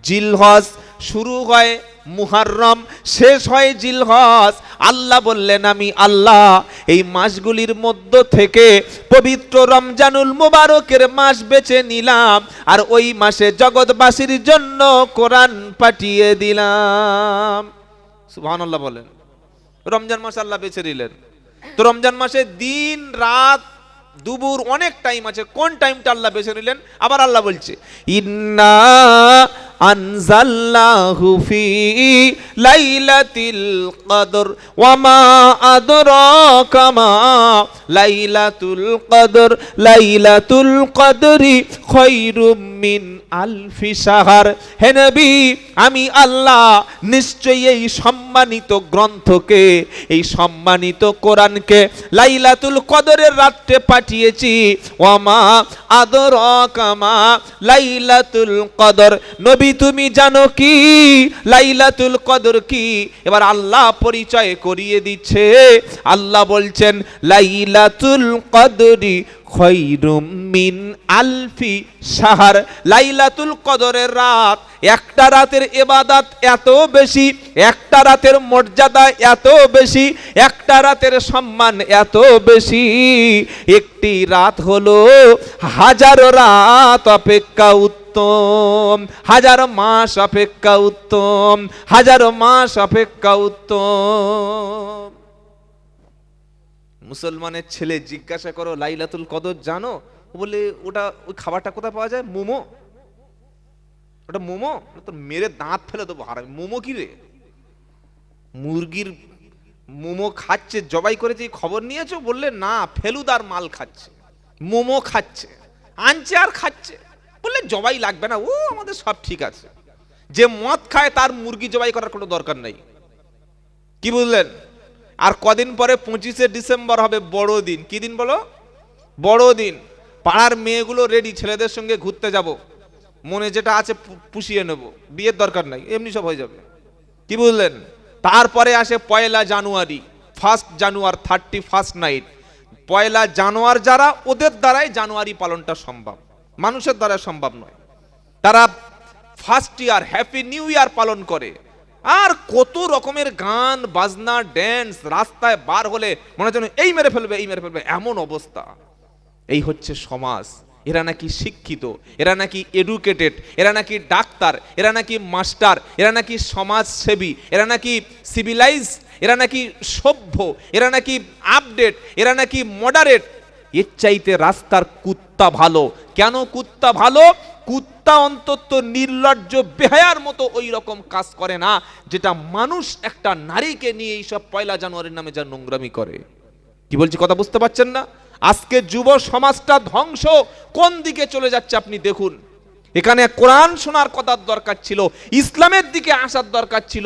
[SPEAKER 1] জিলহজ, শুরু হয় মুহাররম, শেষ হয় জিলহজ। আল্লাহ বললেন, আমি আল্লাহ এই মাসগুলির মধ্য থেকে পবিত্র রমজানুল মুবারকের মাস বেছে নিলাম, আর ওই মাসে জগৎবাসীর জন্য কোরআন পাঠিয়ে দিলাম। সুবহানাল্লাহ বলেন। রমজান মাস আল্লাহ বেছে নিলেন। তো রমজান মাসে দিন রাত দুপুর অনেক টাইম আছে, কোন টাইমটা আল্লাহ বেছে নিলেন? আবার আল্লাহ বলছে, ইন্না আনজালনাহু ফি লাইলাতিল কদর ওয়া মা আদরাকা মা লাইলাতুল কদর লাইলাতুল কদরি খায়রুম মিন আলফি শাহর। হে নবী, আমি আল্লাহ নিশ্চয়ই এই সম্মানিত গ্রন্থকে, এই সম্মানিত কোরআনকে লাইলাতুল কদরের রাতে পাঠিয়েছি। ওয়া মা আদরাকা মা লাইলাতুল কদর। নবী, তুমি জানো কি লাইলাতুল কদর কি? এবার আল্লাহ পরিচয় করিয়ে দিচ্ছে। আল্লাহ বলছেন, লাইলাতুল কদরি খায়রুম মিন আলফি শাহর। লাইলাতুল কদরের রাত, একটা রাতের ইবাদত এত বেশি, একটা রাতের মর্যাদা এত বেশি, একটা রাতের সম্মান এত বেশি, একটি রাত হলো হাজারো রাত অপেক্ষা উত্তম, হাজারো মাস অপেক্ষা উত্তম, হাজারো মাস অপেক্ষা উত্তম। মুসলমানের ছেলে জিজ্ঞাসা করো, লাইলাতুল কদর জানো? বলে, ওটা ওই খাবারটা কোথায় পাওয়া যায়? মোমো। ওটা মোমো? তো মেরে দাঁত ফেলে দেবো হারামি। মোমো কি রে? মুরগির মোমো খাচ্ছে, জবাই করেছে, খবর নিয়েছো? বললে না, ফেলুদার মাল খাচ্ছে, মোমো খাচ্ছে, আনছে আর খাচ্ছে। বললে জবাই লাগবে না, ও আমাদের সব ঠিক আছে। যে মদ খায় তার মুরগি জবাই করার কোনো দরকার নাই। কি বুঝলেন? আর কদিন পরে 25শে ডিসেম্বর হবে বড়দিন। কি দিন বলো? বড়দিন। পাড়ার মেয়েগুলো রেডি, ছেলেদের সঙ্গে ঘুরতে যাব, মনে যেটা আছে পুষিয়ে নেব, বিয়ের দরকার নাই, এমনি সব হয়ে যাবে। কি বুঝলেন? তারপরে আসে 1 জানুয়ারি, 1 জানুয়ারি 31st নাইট। 1 জানুয়ারি যারা, ওদের দ্বারাই জানুয়ারি পালনটা সম্ভব, মানুষের দ্বারা সম্ভব নয়। তারা first year, happy new year পালন করে। আর কত রকমের গান বাজনা ড্যান্স, রাস্তায় বার হলে মনে হচ্ছে এই মেরে ফেলবে, এই মেরে ফেলবে, এমন অবস্থা। এই হচ্ছে সমাজ। এরা নাকি শিক্ষিত, এরা নাকি এডুকেটেড, এরা নাকি ডাক্তার, এরা নাকি মাস্টার, এরা নাকি সমাজসেবী, এরা নাকি সিভিলাইজ, এরা নাকি সভ্য, এরা নাকি আপডেট, এরা নাকি মডারেট। এর চাইতে রাস্তার কুত্তা ভালো। কেন কুত্তা ভালো? কুত্তা অন্তত নির্লজ্জ বেহায়ার মতো ওই রকম কাজ করে না যেটা মানুষ একটা নারীকে নিয়ে এইসব পয়লা জানুয়ারির নামে যা নোংরামি করে। কি বলছি কথা বুঝতে পারছেন না? আজকে যুব সমাজটা ধ্বংস কোন দিকে চলে যাচ্ছে আপনি দেখুন। এখানে কোরআন শোনার কথার দরকার ছিল, ইসলামের দিকে আসার দরকার ছিল।